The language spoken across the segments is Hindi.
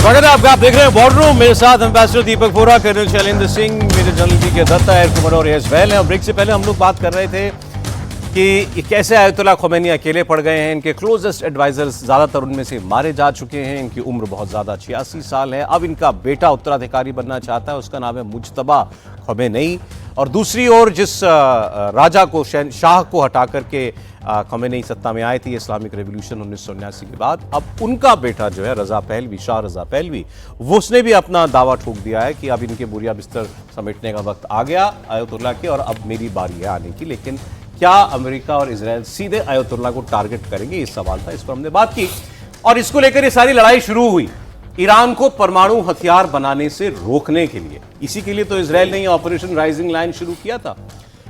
स्वागत है आपका। आप देख रहे हैं वॉर रूम, मेरे साथ ambassador Deepak Vora, colonel Shailendra Singh, major general G K Datta, air Kumar और यश बैल हैं। और ब्रेक से पहले हम लोग बात कर रहे थे कि कैसे आयतुल्लाह खोमेनी अकेले पड़ गए हैं। इनके क्लोजेस्ट एडवाइजर्स ज़्यादातर उनमें से मारे जा चुके हैं। इनकी उम्र बहुत ज़्यादा 86 साल है। अब इनका बेटा उत्तराधिकारी बनना चाहता है, उसका नाम है मुज्तबा खोमेनी। और दूसरी ओर जिस राजा को, शाह को हटा करके खोमेनी सत्ता में आए थे इस्लामिक रेवोल्यूशन 1979 के बाद, अब उनका बेटा जो है Reza Pahlavi, Shah Reza Pahlavi, वो उसने भी अपना दावा ठोक दिया है कि अब इनके बोरिया बिस्तर समेटने का वक्त आ गया आयतुल्लाह के, और अब मेरी बारी है आने की। लेकिन क्या अमेरिका और इजराइल सीधे आयतुल्लाह को टारगेट करेंगे, इस सवाल था, इस पर हमने बात की। और इसको लेकर ये सारी लड़ाई शुरू हुई ईरान को परमाणु हथियार बनाने से रोकने के लिए। इसी के लिए तो इजराइल ने ऑपरेशन राइजिंग लाइन शुरू किया था।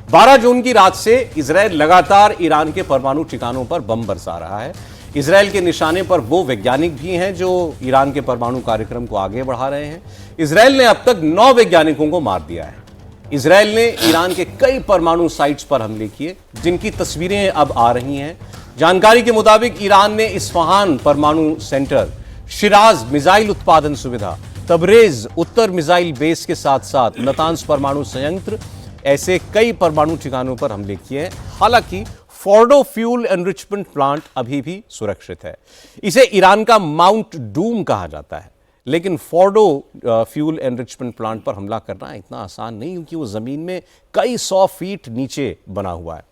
12 जून की रात से इजराइल लगातार ईरान के परमाणु ठिकानों पर बम बरसा रहा है। इजराइल के निशाने पर वो वैज्ञानिक भी हैं जो ईरान के परमाणु कार्यक्रम को आगे बढ़ा रहे हैं। इजराइल ने अब तक 9 वैज्ञानिकों को मार दिया है। इजराइल ने ईरान के कई परमाणु साइट्स पर हमले किए, जिनकी तस्वीरें अब आ रही हैं। जानकारी के मुताबिक ईरान ने इस्फहान परमाणु सेंटर, शिराज मिसाइल उत्पादन सुविधा, तबरेज उत्तर मिसाइल बेस के साथ साथ नतांज परमाणु संयंत्र, ऐसे कई परमाणु ठिकानों पर हमले किए हैं। हालांकि फोर्डो फ्यूल एनरिचमेंट प्लांट अभी भी सुरक्षित है। इसे ईरान का माउंट डूम कहा जाता है। लेकिन फोर्डो फ्यूल एनरिचमेंट प्लांट पर हमला करना इतना आसान नहीं, क्योंकि वो जमीन में कई 100 फीट नीचे बना हुआ है।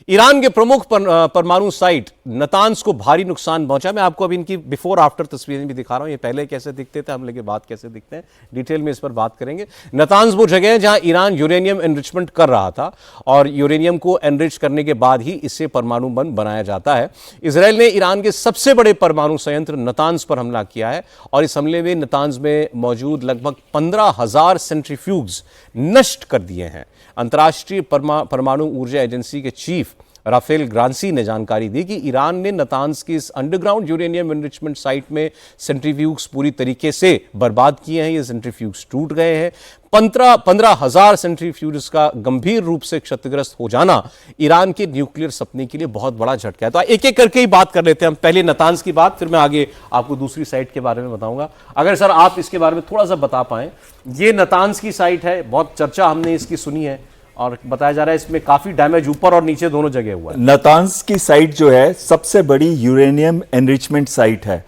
ईरान के प्रमुख परमाणु साइट नतांज को भारी नुकसान पहुंचा। मैं आपको अभी इनकी बिफोर आफ्टर तस्वीरें भी दिखा रहा हूं। ये पहले कैसे दिखते थे, हमले के बाद कैसे दिखते हैं, डिटेल में इस पर बात करेंगे। नतांज वो जगह है जहां ईरान यूरेनियम एनरिचमेंट कर रहा था, और यूरेनियम को एनरिच करने के बाद ही इससे परमाणु बम बनाया जाता है। इजराइल ने ईरान के सबसे बड़े परमाणु संयंत्र नतांज पर हमला किया है, और इस हमले में नतांज में मौजूद लगभग 15,000 सेंट्रीफ्यूज नष्ट कर दिए हैं। अंतर्राष्ट्रीय परमाणु ऊर्जा एजेंसी के चीफ राफेल ग्रांसी ने जानकारी दी कि ईरान ने नतांज की इस अंडरग्राउंड यूरेनियम एनरिचमेंट साइट में सेंट्रीफ्यूज पूरी तरीके से बर्बाद किए हैं। ये सेंट्रीफ्यूज टूट गए हैं। 15,000 सेंट्रीफ्यूज का गंभीर रूप से क्षतिग्रस्त हो जाना ईरान के न्यूक्लियर सपने के लिए बहुत बड़ा झटका है। तो एक एक करके ही बात कर लेते हैं हम। पहले नतांज की बात, फिर मैं आगे आपको दूसरी साइट के बारे में बताऊंगा। अगर सर आप इसके बारे में थोड़ा सा बता पाएं। ये नतांज की साइट है, बहुत चर्चा हमने इसकी सुनी है, और बताया जा रहा है इसमें काफी डैमेज ऊपर और नीचे दोनों जगह हुआ है। नतांज की साइट जो है सबसे बड़ी यूरेनियम एनरिचमेंट साइट है,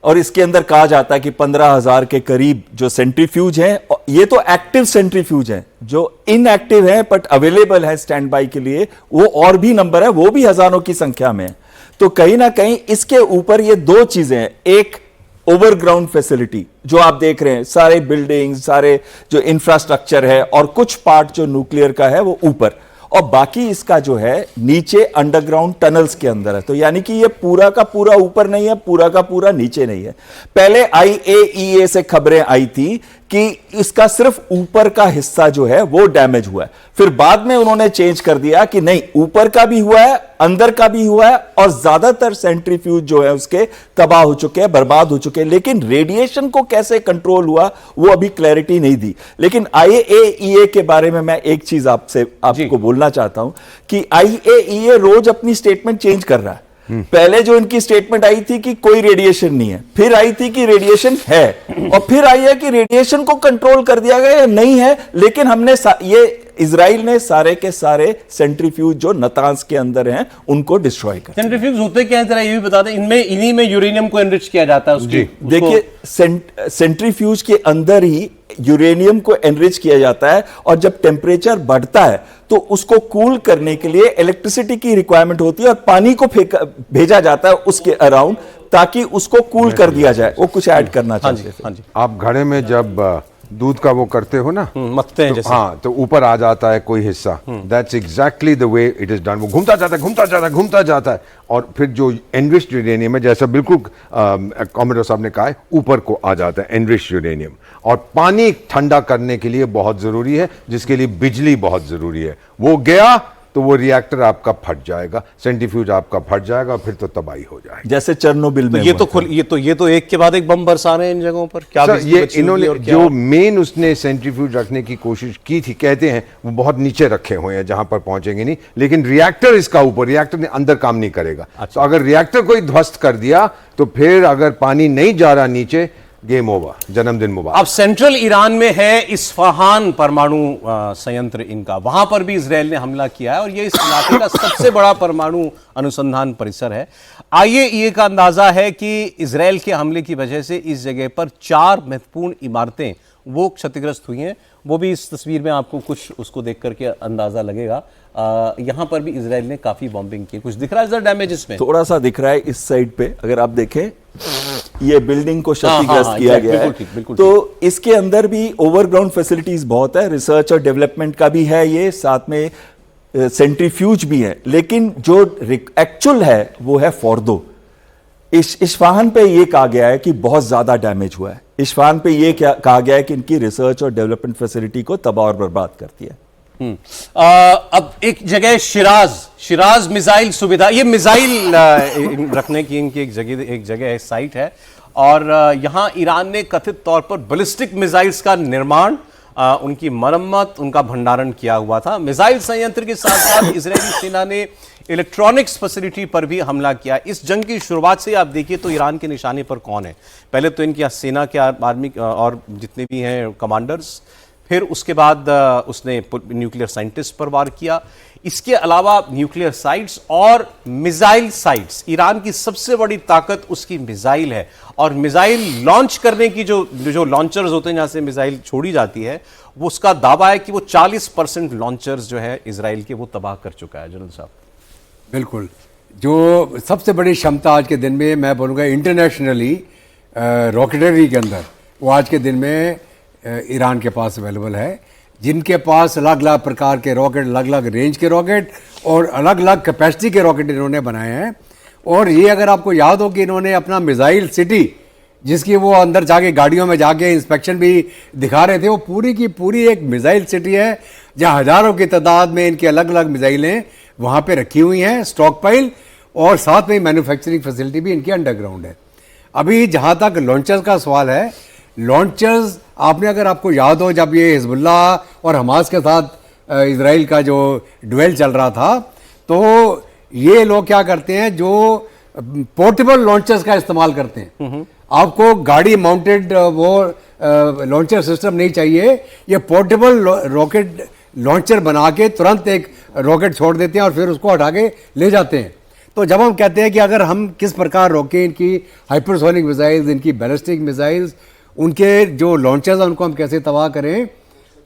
और इसके अंदर कहा जाता है कि 15,000 के करीब जो सेंट्रीफ्यूज हैं, ये तो एक्टिव सेंट्रीफ्यूज हैं, जो इनएक्टिव हैं बट अवेलेबल है स्टैंड बाय के लिए, वो और भी नंबर है, वो भी हजारों की संख्या में है। तो कहीं ना कहीं इसके ऊपर ये दो चीजें हैं। एक ओवरग्राउंड फैसिलिटी जो आप देख रहे हैं, सारे बिल्डिंग्स, सारे जो इंफ्रास्ट्रक्चर है, और कुछ पार्ट जो न्यूक्लियर का है वो ऊपर, और बाकी इसका जो है नीचे अंडरग्राउंड टनल्स के अंदर है। तो यानी कि ये पूरा का पूरा ऊपर नहीं है, पूरा का पूरा नीचे नहीं है। पहले IAEA से खबरें आई थी कि इसका सिर्फ ऊपर का हिस्सा जो है वो डैमेज हुआ है। फिर बाद में उन्होंने चेंज कर दिया कि नहीं, ऊपर का भी हुआ है, अंदर का भी हुआ है, और ज्यादातर सेंट्रीफ्यूज जो है उसके तबाह हो चुके हैं, बर्बाद हो चुके हैं। लेकिन रेडिएशन को कैसे कंट्रोल हुआ वो अभी क्लैरिटी नहीं दी। लेकिन IAEA के बारे में मैं एक चीज आपको बोलना चाहता हूं कि IAEA रोज अपनी स्टेटमेंट चेंज कर रहा है। पहले जो इनकी स्टेटमेंट आई थी कि कोई रेडिएशन नहीं है, फिर आई थी कि रेडिएशन है, और फिर आई है कि रेडिएशन को कंट्रोल कर दिया गया नहीं है। लेकिन हमने ये इजराइल ने सारे के सारे सेंट्रीफ्यूज जो नतांज के अंदर हैं उनको डिस्ट्रॉय कर। सेंट्रीफ्यूज होते क्या है जरा ये भी बता दें। इन्हीं में यूरेनियम को एनरिच किया जाता है। देखिए, सेंट्रीफ्यूज के अंदर ही यूरेनियम को एनरिच किया जाता है, और जब टेम्परेचर बढ़ता है तो उसको कूल करने के लिए इलेक्ट्रिसिटी की रिक्वायरमेंट होती है, और पानी को भेजा जाता है उसके अराउंड, ताकि उसको कूल कर दिया जाए। वो कुछ ऐड करना चाहते थे। हाँ जी। आप घड़े में जब दूध का वो करते हो ना, मथते हैं तो, जैसे, हाँ, तो ऊपर आ जाता है कोई हिस्सा। That's exactly the way it is done. वो घूमता जाता है, घूमता जाता है, घूमता जाता है, और फिर जो एनरिच्ड यूरेनियम है, जैसा बिल्कुल कॉमरेडर साहब ने कहा है, ऊपर को आ जाता है एनरिच्ड यूरेनियम। और पानी ठंडा करने के लिए बहुत जरूरी है, जिसके लिए बिजली बहुत जरूरी है। वो गया तो वो रिएक्टर आपका फट जाएगा, सेंट्रीफ्यूज आपका फट जाएगा, फिर तो तबाही हो जाएगी, जैसे चेरनोबिल में। ये तो एक के बाद एक बम बरसा रहे हैं इन जगहों पर। क्या ये इन्होंने जो मेन उसने सेंट्रीफ्यूज रखने की कोशिश की थी, कहते हैं वो बहुत नीचे रखे हुए हैं जहां पर पहुंचेंगे नहीं, लेकिन रिएक्टर इसका ऊपर, रिएक्टर ने अंदर काम नहीं करेगा। तो अगर रिएक्टर को ही ध्वस्त कर दिया तो फिर अगर पानी नहीं जा रहा नीचे गेम ओवर, जन्मदिन मुबारक। अब सेंट्रल ईरान में है इस्फहान परमाणु संयंत्र इनका, वहां पर भी इजराइल ने हमला किया है और ये इस इलाके का सबसे बड़ा परमाणु अनुसंधान परिसर है। IAEA का अंदाजा है कि इजराइल के हमले की वजह से इस जगह पर 4 महत्वपूर्ण इमारतें वो क्षतिग्रस्त हुई हैं। वो भी इस तस्वीर में आपको कुछ उसको देख करके अंदाजा लगेगा। यहां पर भी इजराइल ने काफी बॉम्बिंग की। कुछ दिख रहा है इधर डैमेज इसमें? थोड़ा सा दिख रहा है इस साइड पे, अगर आप देखें ये बिल्डिंग को क्षतिग्रस्त किया गया है। तो इसके अंदर भी ओवरग्राउंड फैसिलिटीज बहुत है, रिसर्च और डेवलपमेंट का भी है, ये साथ में सेंट्रीफ्यूज भी है, लेकिन जो एक्चुअल है वो है फोर्दो। इस्फहान पे ये कहा गया है कि बहुत ज्यादा डैमेज हुआ है। इस्फहान पे ये कहा गया है कि इनकी रिसर्च और डेवलपमेंट फैसिलिटी को तबाह और बर्बाद करती है। अब एक जगह शिराज मिसाइल सुविधा, ये मिसाइल रखने की इनकी एक जगह साइट है और यहां ईरान ने कथित तौर पर बैलिस्टिक मिसाइल्स का निर्माण, उनकी मरम्मत, उनका भंडारण किया हुआ था। मिसाइल संयंत्र के साथ साथ इजरायली सेना ने इलेक्ट्रॉनिक्स फैसिलिटी पर भी हमला किया। इस जंग की शुरुआत से आप देखिए तो ईरान के निशाने पर कौन है? पहले तो इनकी सेना के आर्मी और जितने भी हैं कमांडर्स, फिर उसके बाद उसने न्यूक्लियर साइंटिस्ट पर वार किया। इसके अलावा न्यूक्लियर साइट्स और मिसाइल साइट्स, ईरान की सबसे बड़ी ताकत उसकी मिसाइल है और मिसाइल लॉन्च करने की जो लॉन्चर्स होते हैं जहां से मिसाइल छोड़ी जाती है, वो उसका दावा है कि वो 40% लॉन्चर्स जो है इजराइल के वो तबाह कर चुका है। जनरल साहब बिल्कुल, जो सबसे बड़ी क्षमता आज के दिन में मैं बोलूँगा इंटरनेशनली रॉकेटरी के अंदर, वो आज के दिन में ईरान के पास अवेलेबल है, जिनके पास अलग अलग प्रकार के रॉकेट, अलग अलग रेंज के रॉकेट और अलग अलग कैपेसिटी के रॉकेट इन्होंने बनाए हैं। और ये अगर आपको याद हो कि इन्होंने अपना मिसाइल सिटी, जिसकी वो अंदर जाके गाड़ियों में जाके इंस्पेक्शन भी दिखा रहे थे, वो पूरी की पूरी एक मिसाइल सिटी है जहाँ हज़ारों की तादाद में इनकी अलग अलग मिसाइलें वहाँ पे रखी हुई हैं, स्टॉक पाइल, और साथ में मैन्युफैक्चरिंग फैसिलिटी भी इनकी अंडरग्राउंड है। अभी जहाँ तक लॉन्चर्स का सवाल है, लॉन्चर्स आपने, अगर आपको याद हो, जब ये हिजबुल्ला और हमास के साथ इजराइल का जो ड्वेल चल रहा था, तो ये लोग क्या करते हैं, जो पोर्टेबल लॉन्चर्स का इस्तेमाल करते हैं। आपको गाड़ी माउंटेड वो लॉन्चर सिस्टम नहीं चाहिए, ये पोर्टेबल रॉकेट लॉन्चर बना के तुरंत एक रॉकेट छोड़ देते हैं और फिर उसको हटा के ले जाते हैं। तो जब हम कहते हैं कि अगर हम किस प्रकार रोकें इनकी हाइपरसोनिक मिसाइल्स, इनकी बैलिस्टिक मिसाइल्स, उनके जो लॉन्चर्स हैं उनको हम कैसे तबाह करें,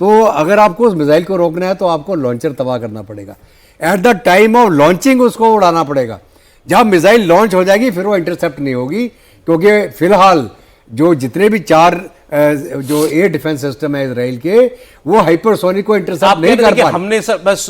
तो अगर आपको उस मिसाइल को रोकना है तो आपको लॉन्चर तबाह करना पड़ेगा। At the time of launching उसको उड़ाना पड़ेगा। जब मिसाइल लॉन्च हो जाएगी फिर वो इंटरसेप्ट नहीं होगी, क्योंकि फिलहाल जो जितने भी 4 जो एयर डिफेंस सिस्टम है इजराइल के, वो हाइपरसोनिक को इंटरसेप्ट नहीं कर पा। हमने सर बस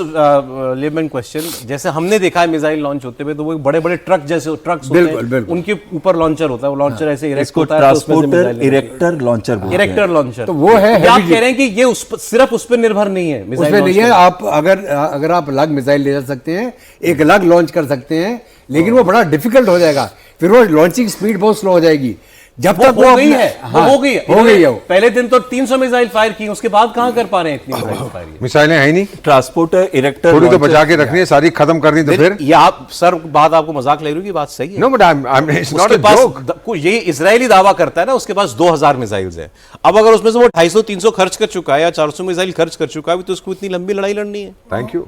लेमन क्वेश्चन, जैसे हमने देखा है मिसाइल लॉन्च होते हुए, तो वो बड़े बड़े ट्रक जैसे ट्रक्स होते हैं, उनके ऊपर लॉन्चर होता है, वो लॉन्चर ऐसे इरेक्ट होता है, transporter erector launcher, erector launcher. तो वो है, आप कह रहे हैं कि ये सिर्फ उस पर निर्भर नहीं है, उस पर नहीं है। आप अगर आप अलग मिसाइल ले जा सकते हैं, एक अलग लॉन्च कर सकते हैं, लेकिन वो बड़ा डिफिकल्ट हो जाएगा, फिर वो लॉन्चिंग स्पीड बहुत स्लो हो जाएगी। जब तक वो गई है, हाँ, हो गई है। पहले दिन तो 300 मिसाइल फायर की, उसके बाद कहां कर पा रहे हैं इतनी मिसाइल फायर? मिसाइलें है ही नहीं। ट्रांसपोर्टर इरेक्टर थोड़ी तो बचा के रखनी है, सारी खत्म करनी, तो फिर ये आप सर बात आपको मजाक लग रही है, बात सही है। No but I it's not a joke. ये इजरायली दावा करता है ना, उसके पास 2000 मिसाइल्स है। अब अगर उसमें से वो 250-300 खर्च कर चुका है या 400 मिसाइल खर्च कर चुका है, तो उसको इतनी लंबी लड़ाई लड़नी है। Thank you.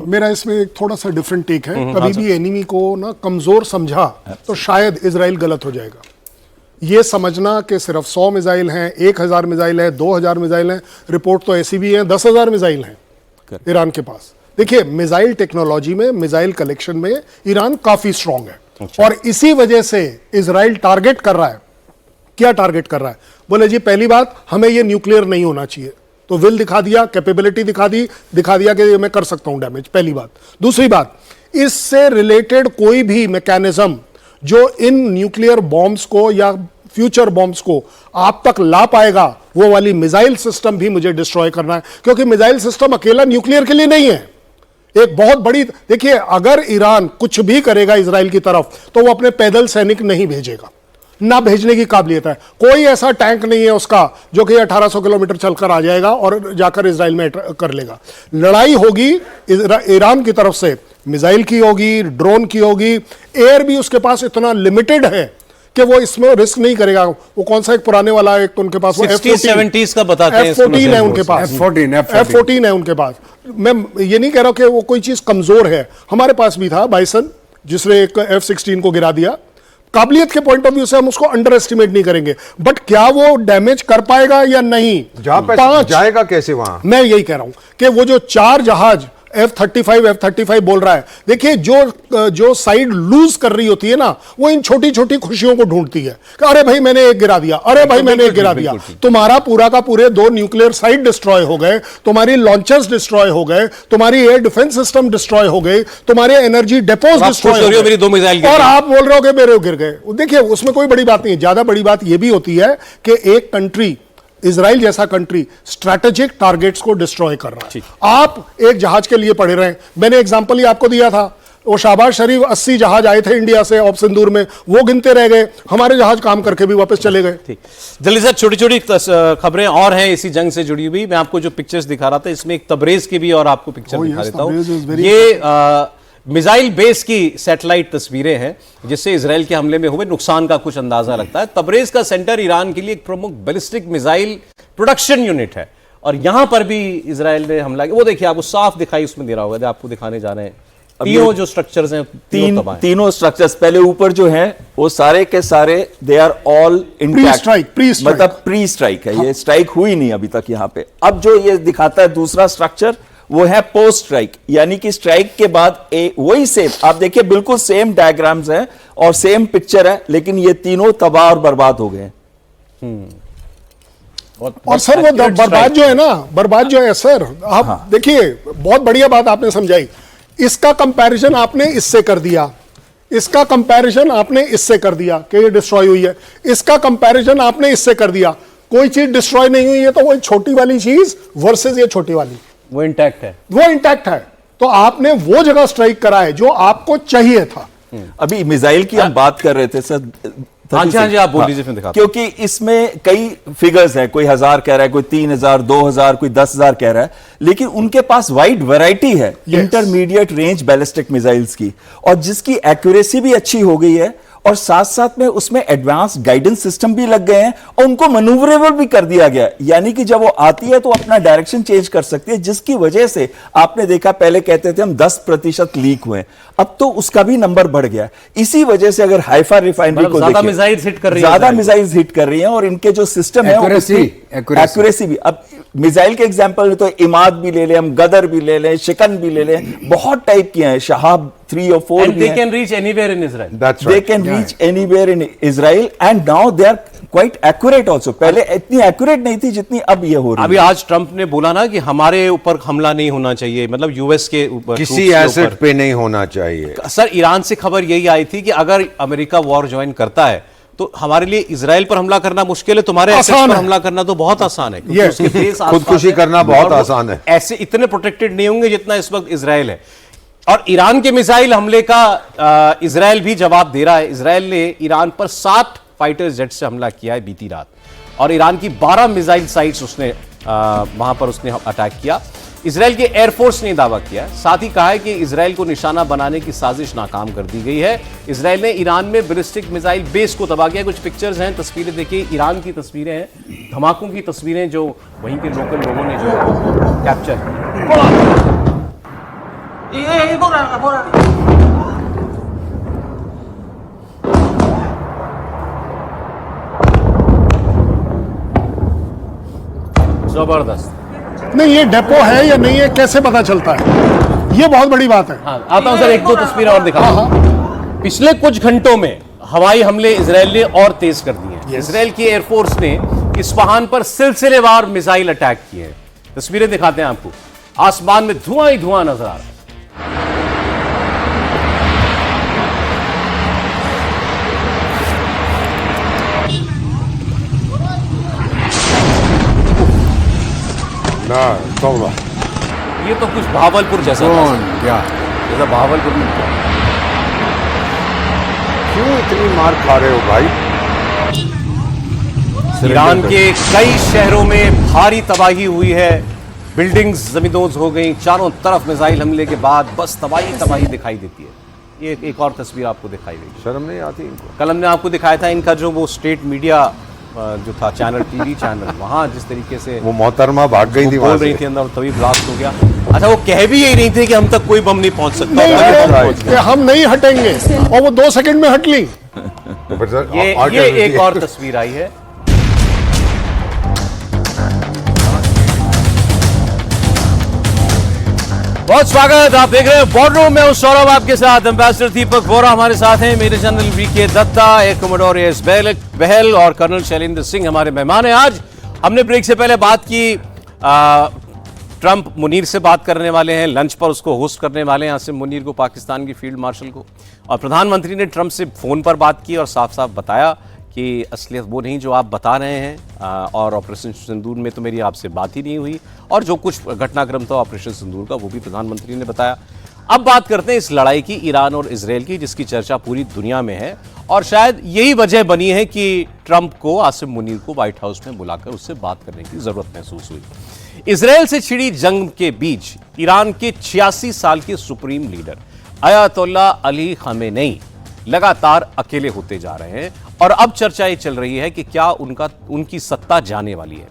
मेरा इसमें एक थोड़ा सा डिफरेंट टेक है। कभी भी एनिमी को ना कमजोर समझा तो शायद इजराइल गलत हो जाएगा। ये समझना कि सिर्फ 100 मिसाइल हैं, 1000 मिसाइल है, 2000 मिसाइल हैं, रिपोर्ट तो ऐसी भी है 10,000 मिसाइल हैं ईरान के पास। देखिए, मिसाइल टेक्नोलॉजी में, मिसाइल कलेक्शन में ईरान काफी स्ट्रांग है। और इसी वजह से इजराइल टारगेट कर रहा है। क्या टारगेट कर रहा है? बोले जी, पहली बात, हमें ये न्यूक्लियर नहीं होना चाहिए, तो विल दिखा दिया, कैपेबिलिटी दिखा दिया कि मैं कर सकता हूं डैमेज, पहली बात। दूसरी बात, इससे रिलेटेड कोई भी मैकेनिज्म जो इन न्यूक्लियर बॉम्ब्स को या फ्यूचर बॉम्ब्स को आप तक ला पाएगा, वो वाली मिसाइल सिस्टम भी मुझे डिस्ट्रॉय करना है, क्योंकि मिसाइल सिस्टम अकेला न्यूक्लियर के लिए नहीं है। एक बहुत बड़ी, देखिए, अगर ईरान कुछ भी करेगा इजराइल की तरफ, तो वो अपने पैदल सैनिक नहीं भेजेगा, ना भेजने की काबिलियत है। कोई ऐसा टैंक नहीं है उसका जो कि 1800 किलोमीटर चलकर आ जाएगा और जाकर इजराइल में कर लेगा। लड़ाई होगी ईरान की तरफ से, मिसाइल की होगी, ड्रोन की होगी, एयर भी उसके पास इतना लिमिटेड है कि वो इसमें रिस्क नहीं करेगा। वो कौन सा एक पुराने वाला एक उनके पास 60s 70s का बताते हैं F14 है उनके पास, F14 है उनके पास। मैं ये नहीं कह रहा कि वो कोई चीज कमजोर है, हमारे पास भी था बाइसन जिसने एक F16 को गिरा दिया। काबिलियत के पॉइंट ऑफ व्यू से हम उसको अंडर एस्टिमेट नहीं करेंगे, बट क्या वो डैमेज कर पाएगा या नहीं, जहां पे जाएगा कैसे वहां, मैं यही कह रहा हूं कि वो जो 4 जहाज F35 बोल रहा है, देखिए जो साइड लूज कर रही होती है ना, वो इन छोटी छोटी खुशियों को ढूंढती है कि अरे भाई मैंने एक गिरा दिया, अरे भाई मैंने एक गिरा दिया। तुम्हारा पूरा का पूरे 2 न्यूक्लियर साइट डिस्ट्रॉय हो गए, तुम्हारी लॉन्चर्स डिस्ट्रॉय हो गए, तुम्हारी एयर डिफेंस सिस्टम डिस्ट्रॉय हो गए, तुम्हारे एनर्जी डेपोज डिस्ट्रॉय हो मेरी 2 मिसाइल और आप बोल रहे हो कि मेरे गिर गए। देखिए उसमें कोई बड़ी बात नहीं है। ज्यादा बड़ी बात यह भी होती है कि एक कंट्री, इजराइल जैसा कंट्री, स्ट्रैटेजिक टारगेट्स को डिस्ट्रॉय कर रहा है। आप एक जहाज के लिए पड़े रहे, मैंने एग्जांपल ही आपको दिया था, वो शाहबाज शरीफ 80 जहाज आए थे इंडिया से ऑफ सिंदूर में, वो गिनते रह गए, हमारे जहाज काम करके भी वापस चले गए। ठीक, जल्दी से छोटी छोटी खबरें और हैं इसी जंग से जुड़ी हुई। मैं आपको जो पिक्चर्स दिखा रहा था, इसमें एक तबरेज की भी और आपको पिक्चर दिखा देता हूं। ये मिसाइल बेस की सैटेलाइट तस्वीरें हैं जिससे इजराइल के हमले में हुए नुकसान का कुछ अंदाजा लगता है। तबरेज का सेंटर ईरान के लिए एक प्रमुख बैलिस्टिक मिसाइल प्रोडक्शन यूनिट है और यहां पर भी इजराइल ने हमला किया। वो देखिए, आपको साफ दिखाई उसमें दे रहा होगा, आपको दिखाने जा रहे हैं। तीनों जो स्ट्रक्चर्स हैं, तीनों स्ट्रक्चर्स पहले ऊपर जो हैं वो सारे के सारे दे आर ऑल इंटैक्ट, मतलब प्री स्ट्राइक है। ये स्ट्राइक हुई नहीं अभी तक यहां पे। अब जो ये दिखाता है दूसरा स्ट्रक्चर, वो है पोस्ट स्ट्राइक, यानी कि स्ट्राइक के बाद वही सेम, आप देखिए बिल्कुल सेम डायग्राम्स हैं और सेम पिक्चर है, लेकिन ये तीनों तबाह और बर्बाद हो गए। और सर वो बर्बाद जो है ना, बर्बाद जो है सर, आप देखिए बहुत बढ़िया बात आपने समझाई। इसका कंपैरिजन आपने इससे कर दिया, इसका कंपैरिजन आपने इससे कर दिया कि ये डिस्ट्रॉय हुई है, इसका कंपैरिजन आपने इससे कर दिया। कोई चीज डिस्ट्रॉय नहीं हुई है तो वो छोटी वाली चीज वर्सेस ये छोटी वाली, वो इंटैक्ट है, वो इंटैक्ट है। तो आपने वो जगह स्ट्राइक करा है जो आपको चाहिए था। अभी मिसाइल की हम बात कर रहे थे सर। हाँ जी, आप बोल लीजिए, फिर दिखाता हूं। क्योंकि इसमें कई फिगर्स हैं, कोई 1000 कह रहा है, कोई 3000, 2000, कोई 10,000 कह रहा है, लेकिन उनके पास वाइड वैरायटी है इंटरमीडिएट रेंज बैलिस्टिक मिसाइल्स की, और जिसकी एक्यूरेसी भी अच्छी हो गई है और साथ साथ में उसमें एडवांस गाइडेंस सिस्टम भी लग गए हैं और उनको मैन्यूवरेबल भी कर दिया गया, यानी कि जब वो आती है तो अपना डायरेक्शन चेंज कर सकती है, जिसकी वजह से आपने देखा पहले कहते थे हम 10% लीक हुए, अब तो उसका भी नंबर बढ़ गया। इसी वजह से अगर हाइफा रिफाइनरी को ज्यादा मिसाइल हिट कर रही है, ज्यादा मिसाइल हिट कर रही हैं और इनके जो सिस्टम है एक्यूरेसी भी। अब मिसाइल के एग्जांपल में तो इमाद भी ले लें, हम गदर भी ले लें, शिकन भी ले लें, बहुत टाइप की हैं, शहाब 3 और 4 they can reach anywhere in Israel. That's right. They can reach anywhere in Israel and now they are quite accurate also. पहले इतनी accurate नहीं थी जितनी अब ये हो रही है। अभी आज ट्रंप ने बोला ना कि हमारे ऊपर हमला नहीं होना चाहिए, मतलब यूएस के ऊपर, किसी एसेट पे नहीं होना चाहिए। सर ईरान से खबर यही आई थी कि अगर अमेरिका वॉर ज्वाइन करता है तो हमारे लिए इजराइल पर हमला करना मुश्किल है, तुम्हारे एसेट्स पर हमला करना तो बहुत आसान है, क्योंकि उसके बेस खुदकुशी करना बहुत आसान है। ऐसे इतने प्रोटेक्टेड नहीं होंगे जितना इस वक्त इजराइल है। और ईरान के मिसाइल हमले का इजराइल भी जवाब दे रहा है। इजराइल ने ईरान पर 7 फाइटर जेट से हमला किया है बीती रात, और ईरान की 12 मिसाइल साइट्स उसने वहां पर उसने अटैक किया। इजराइल के एयरफोर्स ने दावा किया है, साथ ही कहा है कि इजराइल को निशाना बनाने की साजिश नाकाम कर दी गई है। इजराइल ने ईरान में बैलिस्टिक मिसाइल बेस को तबाह किया। कुछ पिक्चर्स हैं, तस्वीरें देखिए, ईरान की तस्वीरें हैं, धमाकों की तस्वीरें जो वहीं के लोकल लोगों ने जो कैप्चर की। जबरदस्त। नहीं, ये डेपो है या नहीं है कैसे पता चलता है, ये बहुत बड़ी बात है। हाँ, आता हूं सर, 1-2 तस्वीरें और दिखा। पिछले कुछ घंटों में हवाई हमले इजराइल ने और तेज कर दिए हैं। इजराइल की एयरफोर्स ने इस्फहान पर सिलसिलेवार मिसाइल अटैक किए हैं। तस्वीरें दिखाते हैं आपको, आसमान में धुआं ही धुआं नजर आ रहा है। ये तो कुछ भावलपुर जैसा क्या, जैसा भावलपुर में। क्यों इतनी मार खा रहे हो भाई? ईरान के कई शहरों में भारी तबाही हुई है, बिल्डिंग्स जमींदोज हो गई, चारों तरफ मिसाइल हमले के बाद बस तबाही दिखाई देती है। ये एक और तस्वीर आपको दिखाई गई। शर्म नहीं आती इनको? कल हमने आपको दिखाया था इनका जो वो स्टेट मीडिया जो था चैनल, टीवी चैनल, वहाँ जिस तरीके से वो मोहतरमा भाग गई थी बोल वहां रही से। थी अंदर, तभी ब्लास्ट हो गया। अच्छा, वो कह भी यही नहीं थे कि हम तक कोई बम नहीं पहुंच सकता। नहीं right. right. कि हम नहीं हटेंगे, और वो 2 सेकंड में हट ली। तो फिर सर, ये और क्या एक होती है? और तस्वीर आई है। बहुत स्वागत, आप देख रहे हैं बॉर्डरूम में, उस सौरभ आपके साथ, एम्बेसडर दीपक वोरा हमारे साथ हैं, major general VK Datta, air commodore S Bahl और कर्नल शैलेंद्र सिंह हमारे मेहमान हैं। आज हमने ब्रेक से पहले बात की, ट्रंप मुनीर से बात करने वाले हैं, लंच पर उसको होस्ट करने वाले हैं आसिम मुनीर को, पाकिस्तान के फील्ड मार्शल को, और प्रधानमंत्री ने ट्रंप से फोन पर बात की और साफ साफ बताया कि असलियत वो नहीं जो आप बता रहे हैं, और ऑपरेशन सिंदूर में तो मेरी आपसे बात ही नहीं हुई, और जो कुछ घटनाक्रम था ऑपरेशन सिंदूर का वो भी प्रधानमंत्री ने बताया। अब बात करते हैं इस लड़ाई की, ईरान और इजरायल की, जिसकी चर्चा पूरी दुनिया में है, और शायद यही वजह बनी है कि ट्रंप को आसिम मुनीर को व्हाइट हाउस में बुलाकर उससे बात करने की जरूरत महसूस हुई। इजरायल से छिड़ी जंग के बीच ईरान के 86 साल के supreme leader Ayatollah Ali Khamenei लगातार अकेले होते जा रहे हैं, और अब चर्चा ये चल रही है कि क्या उनकी सत्ता जाने वाली है।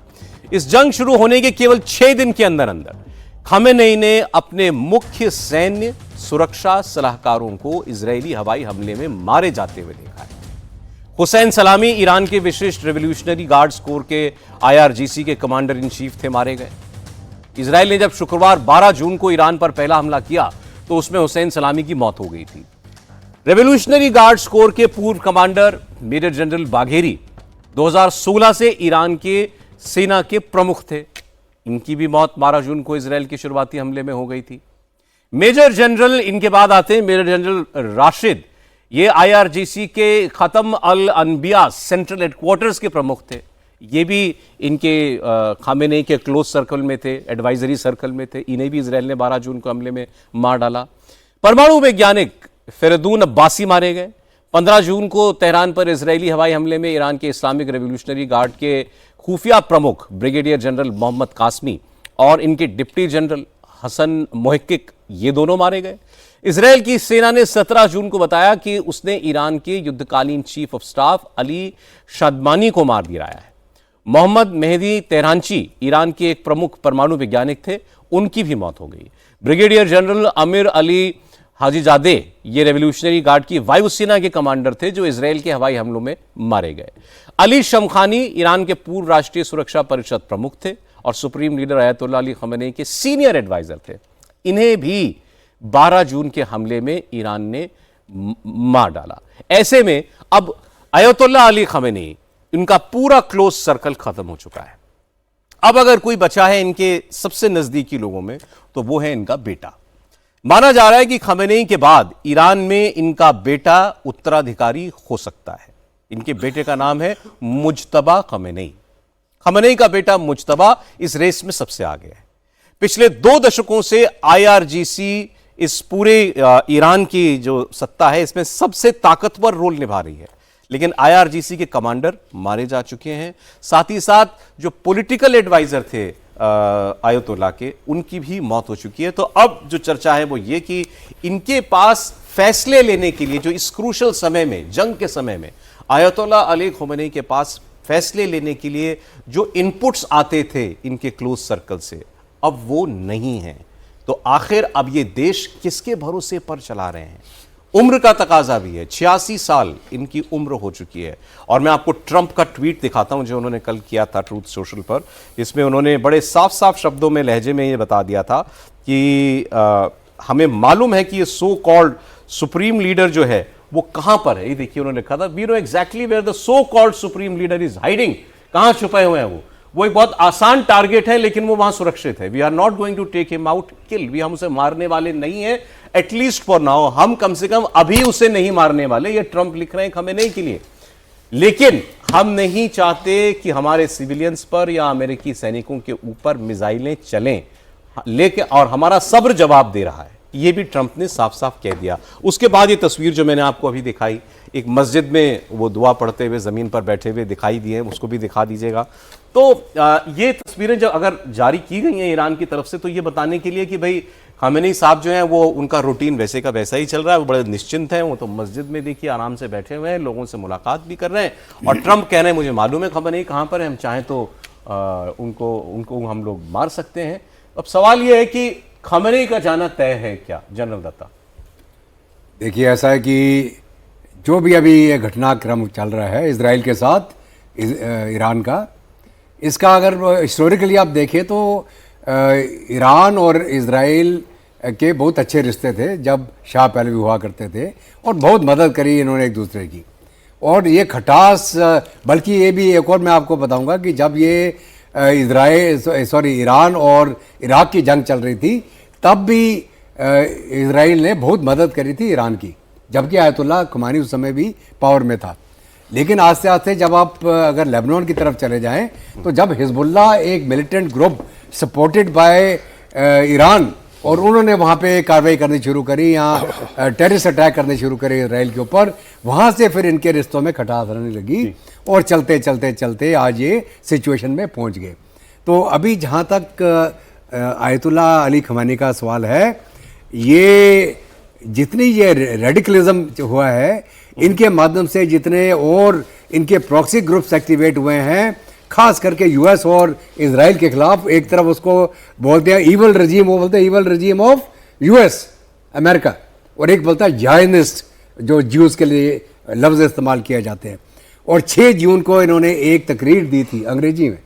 इस जंग शुरू होने के केवल 6 दिन के अंदर अंदर खमेनेई ने अपने मुख्य सैन्य सुरक्षा सलाहकारों को इजरायली हवाई हमले में मारे जाते हुए देखा है। हुसैन सलामी ईरान के विशिष्ट रेवोल्यूशनरी गार्ड्स कोर के IRGC के कमांडर इन चीफ थे, मारे गए। इजरायल ने जब शुक्रवार 12 जून को ईरान पर पहला हमला किया तो उसमें हुसैन सलामी की मौत हो गई थी। रेवोल्यूशनरी गार्ड्स कोर के पूर्व कमांडर मेजर जनरल बाघेरी 2016 से ईरान के सेना के प्रमुख थे, इनकी भी मौत 12 जून को इजरायल के शुरुआती हमले में हो गई थी। मेजर जनरल, इनके बाद आते हैं मेजर जनरल राशिद, ये IRGC के खत्म अल अनबिया सेंट्रल हेडक्वार्टर्स के प्रमुख थे, ये भी इनके खामेनेई के क्लोज सर्कल में थे, एडवाइजरी सर्कल में थे, इन्हें भी इजरायल ने 12 जून को हमले में मार डाला। परमाणु वैज्ञानिक फेरदून अब्बासी मारे गए। 15 जून को तेहरान पर इजरायली हवाई हमले में ईरान के इस्लामिक रेवोल्यूशनरी गार्ड के खुफिया प्रमुख ब्रिगेडियर जनरल मोहम्मद कासमी और इनके डिप्टी जनरल हसन मोहक्किक, ये दोनों मारे गए। इजरायल की सेना ने 17 जून को बताया कि उसने ईरान के युद्धकालीन चीफ ऑफ स्टाफ अली शादमानी को मार गिराया है। मोहम्मद मेहदी तेहरानची, ईरान के एक प्रमुख परमाणु वैज्ञानिक थे, उनकी भी मौत हो गई। Brigadier general Amir Ali Hajizade, ये रेवोल्यूशनरी गार्ड की वायुसेना के कमांडर थे जो इजरायल के हवाई हमलों में मारे गए। अली शमखानी ईरान के पूर्व राष्ट्रीय सुरक्षा परिषद प्रमुख थे और supreme leader Ayatollah Ali Khamenei के सीनियर एडवाइजर थे, इन्हें भी 12 जून के हमले में ईरान ने मार डाला। ऐसे में अब अयातुल्ला अली खमेनेई, इनका पूरा क्लोज सर्कल खत्म हो चुका है। अब अगर कोई बचा है इनके सबसे नजदीकी लोगों में तो वो है इनका बेटा। माना जा रहा है कि खमेनेई के बाद ईरान में इनका बेटा उत्तराधिकारी हो सकता है। इनके बेटे का नाम है मुज्तबा खमेनेई। खमेनेई का बेटा मुज्तबा इस रेस में सबसे आगे है। पिछले 2 दशकों से IRGC इस पूरे ईरान की जो सत्ता है इसमें सबसे ताकतवर रोल निभा रही है, लेकिन IRGC के कमांडर मारे जा चुके हैं, साथ ही साथ जो पॉलिटिकल एडवाइजर थे आयतुल्ला के, उनकी भी मौत हो चुकी है। तो अब जो चर्चा है वो ये कि इनके पास फैसले लेने के लिए, जो इस क्रूशल समय में, जंग के समय में आयतुल्ला अली खमेनेई के पास फैसले लेने के लिए जो इनपुट्स आते थे इनके क्लोज सर्कल से, अब वो नहीं है। तो आखिर अब ये देश किसके भरोसे पर चला रहे हैं? उम्र का तकाजा भी है, 86 साल इनकी उम्र हो चुकी है। और मैं आपको ट्रंप का ट्वीट दिखाता हूं जो उन्होंने कल किया था ट्रूथ सोशल पर। इसमें उन्होंने बड़े साफ साफ शब्दों में, लहजे में ये बता दिया था कि हमें मालूम है कि ये सो कॉल्ड सुप्रीम लीडर जो है वो कहां पर है। ये देखिए उन्होंने कहा था, we know exactly where the so called supreme leader is hiding. कहां छुपे हुए हैं वो एक बहुत आसान टारगेट है, लेकिन वो वहां सुरक्षित है। We are not going to take him out kill, हम उसे मारने वाले नहीं है, एटलीस्ट फॉर नाउ। हम कम से कम अभी उसे नहीं मारने वाले, ये ट्रंप लिख रहे हैं खमेनेई के लिए। लेकिन हम नहीं चाहते कि हमारे सिविलियंस पर या अमेरिकी सैनिकों के ऊपर मिसाइलें चलें, लेकिन और हमारा सब्र जवाब दे रहा है, ये भी ट्रंप ने साफ साफ कह दिया। उसके बाद ये तस्वीर जो मैंने आपको अभी दिखाई, एक मस्जिद में वो दुआ पढ़ते हुए जमीन पर बैठे हुए दिखाई दिए, उसको भी दिखा दीजिएगा। तो ये तस्वीरें जब अगर जारी की गई हैं ईरान की तरफ से, तो ये बताने के लिए कि भाई खामेनी साहब जो हैं वो उनका रूटीन वैसे का वैसा ही चल रहा है, वो बड़े निश्चिंत हैं, वो तो मस्जिद में देखिए आराम से बैठे हुए हैं, लोगों से मुलाकात भी कर रहे हैं। और ट्रंप कह रहे हैं मुझे मालूम है खामेनी कहाँ पर है, हम चाहें तो उनको हम लोग मार सकते हैं। अब सवाल ये है कि खामेनी का जाना तय है क्या, जनरल दत्ता? देखिए ऐसा है कि जो भी अभी ये घटनाक्रम चल रहा है इजराइल के साथ ईरान का, इसका अगर हिस्टोरिकली आप देखें तो ईरान और इजराइल के बहुत अच्छे रिश्ते थे जब शाह पहलवी हुआ करते थे, और बहुत मदद करी इन्होंने एक दूसरे की। और ये खटास, बल्कि ये भी एक और मैं आपको बताऊंगा कि जब ये ईरान और इराक की जंग चल रही थी तब भी इजराइल ने बहुत मदद करी थी ईरान की, जबकि आयतुल्लाह खुमानी उस समय भी पावर में था। लेकिन आस्ते आस्ते जब आप अगर लेबनान की तरफ चले जाएं तो जब हिजबुल्लाह एक militant group supported by Iran, और उन्होंने वहाँ पे कार्रवाई करनी शुरू करी, यहाँ टेररिस्ट अटैक करने शुरू करे इजराइल के ऊपर, वहाँ से फिर इनके रिश्तों में खटास रहने लगी और चलते चलते चलते आज ये सिचुएशन में पहुँच गए। तो अभी जहाँ तक आयतुल्लाह अली खमानी का सवाल है, ये जितनी ये रेडिकलिज्म हुआ है, इनके माध्यम से जितने और इनके प्रॉक्सी ग्रुप्स एक्टिवेट हुए हैं, खास करके यूएस और इजराइल के खिलाफ, एक तरफ उसको बोलते हैं ईवल रजीम, वो बोलते हैं ईवल रजीम ऑफ यूएस अमेरिका, और एक बोलता है जायनिस्ट, जो ज्यूज के लिए लफ्ज़ इस्तेमाल किए जाते हैं। और 6 जून को इन्होंने एक तकरीर दी थी अंग्रेजी में,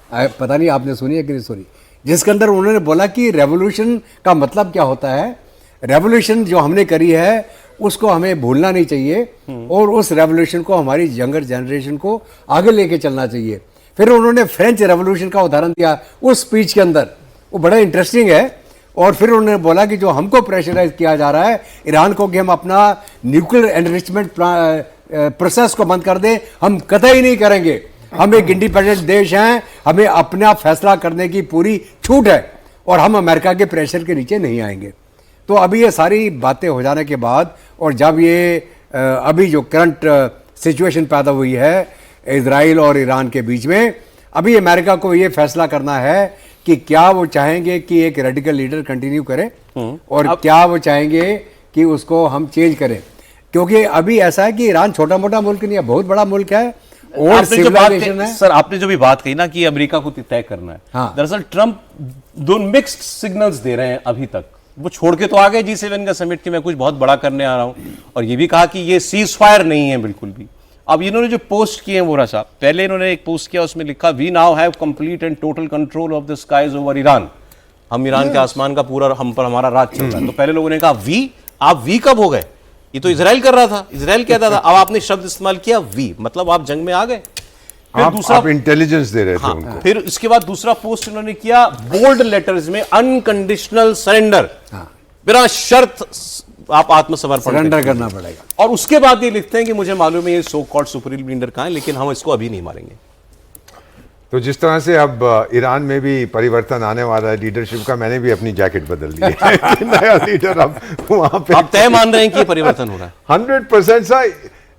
पता नहीं आपने सुनी है कि नहीं सुनी, जिसके अंदर उन्होंने बोला कि रेवोल्यूशन का मतलब क्या होता है, रेवोल्यूशन जो हमने करी है उसको हमें भूलना नहीं चाहिए, और उस रेवोल्यूशन को हमारी यंगर जनरेशन को आगे लेके चलना चाहिए। फिर उन्होंने फ्रेंच रेवोल्यूशन का उदाहरण दिया उस स्पीच के अंदर, वो बड़ा इंटरेस्टिंग है। और फिर उन्होंने बोला कि जो हमको प्रेशराइज किया जा रहा है ईरान को कि हम अपना न्यूक्लियर एनरिचमेंट प्रोसेस को बंद कर दें, हम कतई नहीं करेंगे, हम एक इंडिपेंडेंट देश हैं, हमें अपना फैसला करने की पूरी छूट है, और हम अमेरिका के प्रेशर के नीचे नहीं आएंगे। तो अभी ये सारी बातें हो जाने के बाद, और जब ये अभी जो करंट सिचुएशन पैदा हुई है इजराइल और ईरान के बीच में, अभी अमेरिका को ये फैसला करना है कि क्या वो चाहेंगे कि एक रेडिकल लीडर कंटिन्यू करे, और क्या वो चाहेंगे कि उसको हम चेंज करें। क्योंकि अभी ऐसा है कि ईरान छोटा मोटा मुल्क नहीं है, बहुत बड़ा मुल्क है, और सिविलाइजेशन है। सर आपने जो भी बात कही ना कि अमेरिका को तय करना है, हाँ। दरअसल ट्रंप दो मिक्स्ड सिग्नल्स दे रहे हैं अभी तक। वो छोड़ के तो आ गए G7 का समिट कि मैं कुछ बहुत बड़ा करने आ रहा हूं, और ये भी कहा कि ये सीज फायर नहीं है बिल्कुल भी। अब इन्होंने जो पोस्ट किए हैं वोरा साहब, पहले इन्होंने एक पोस्ट किया, उसमें लिखा we now have complete and total control of the skies over Iran, हम ईरान के आसमान का पूरा, हम पर हमारा राज चल रहा है। तो पहले लोगों ने कहा वी, आप वी कब हो गए, ये तो इजराइल कर रहा था, इजराइल कहता था, अब आपने शब्द इस्तेमाल किया वी, मतलब आप जंग में आ गए। फिर दूसरा आप इंटेलिजेंस दे रहे थे उनको। फिर इसके बाद दूसरा पोस्ट इन्होंने किया बोल्ड लेटर्स में, अनकंडीशनल सरेंडर, बिना शर्त आप आत्मसमर्पण सरेंडर करना पड़ेगा। और उसके बाद ये लिखते हैं कि मुझे मालूम है ये सो कॉल्ड सुप्रीम लीडर कहां है, लेकिन हम इसको अभी नहीं मारेंगे। तो जिस तरह से अब ईरान में भी परिवर्तन आने वाला है लीडरशिप का, मैंने भी अपनी जैकेट बदल ली है। नया लीडर अब वहां पे, आप तय मान रहे हैं कि ये परिवर्तन हो रहा है 100%। सा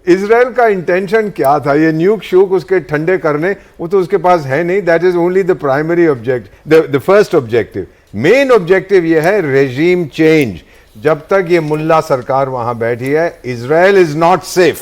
इजराइल का इंटेंशन क्या था, ये न्यूक शूक उसके ठंडे करने, वो तो उसके पास है नहीं। That is only the primary object, the first objective. Main objective ये है रेजीम चेंज। जब तक ये मुल्ला सरकार वहां बैठी है, Israel is not safe,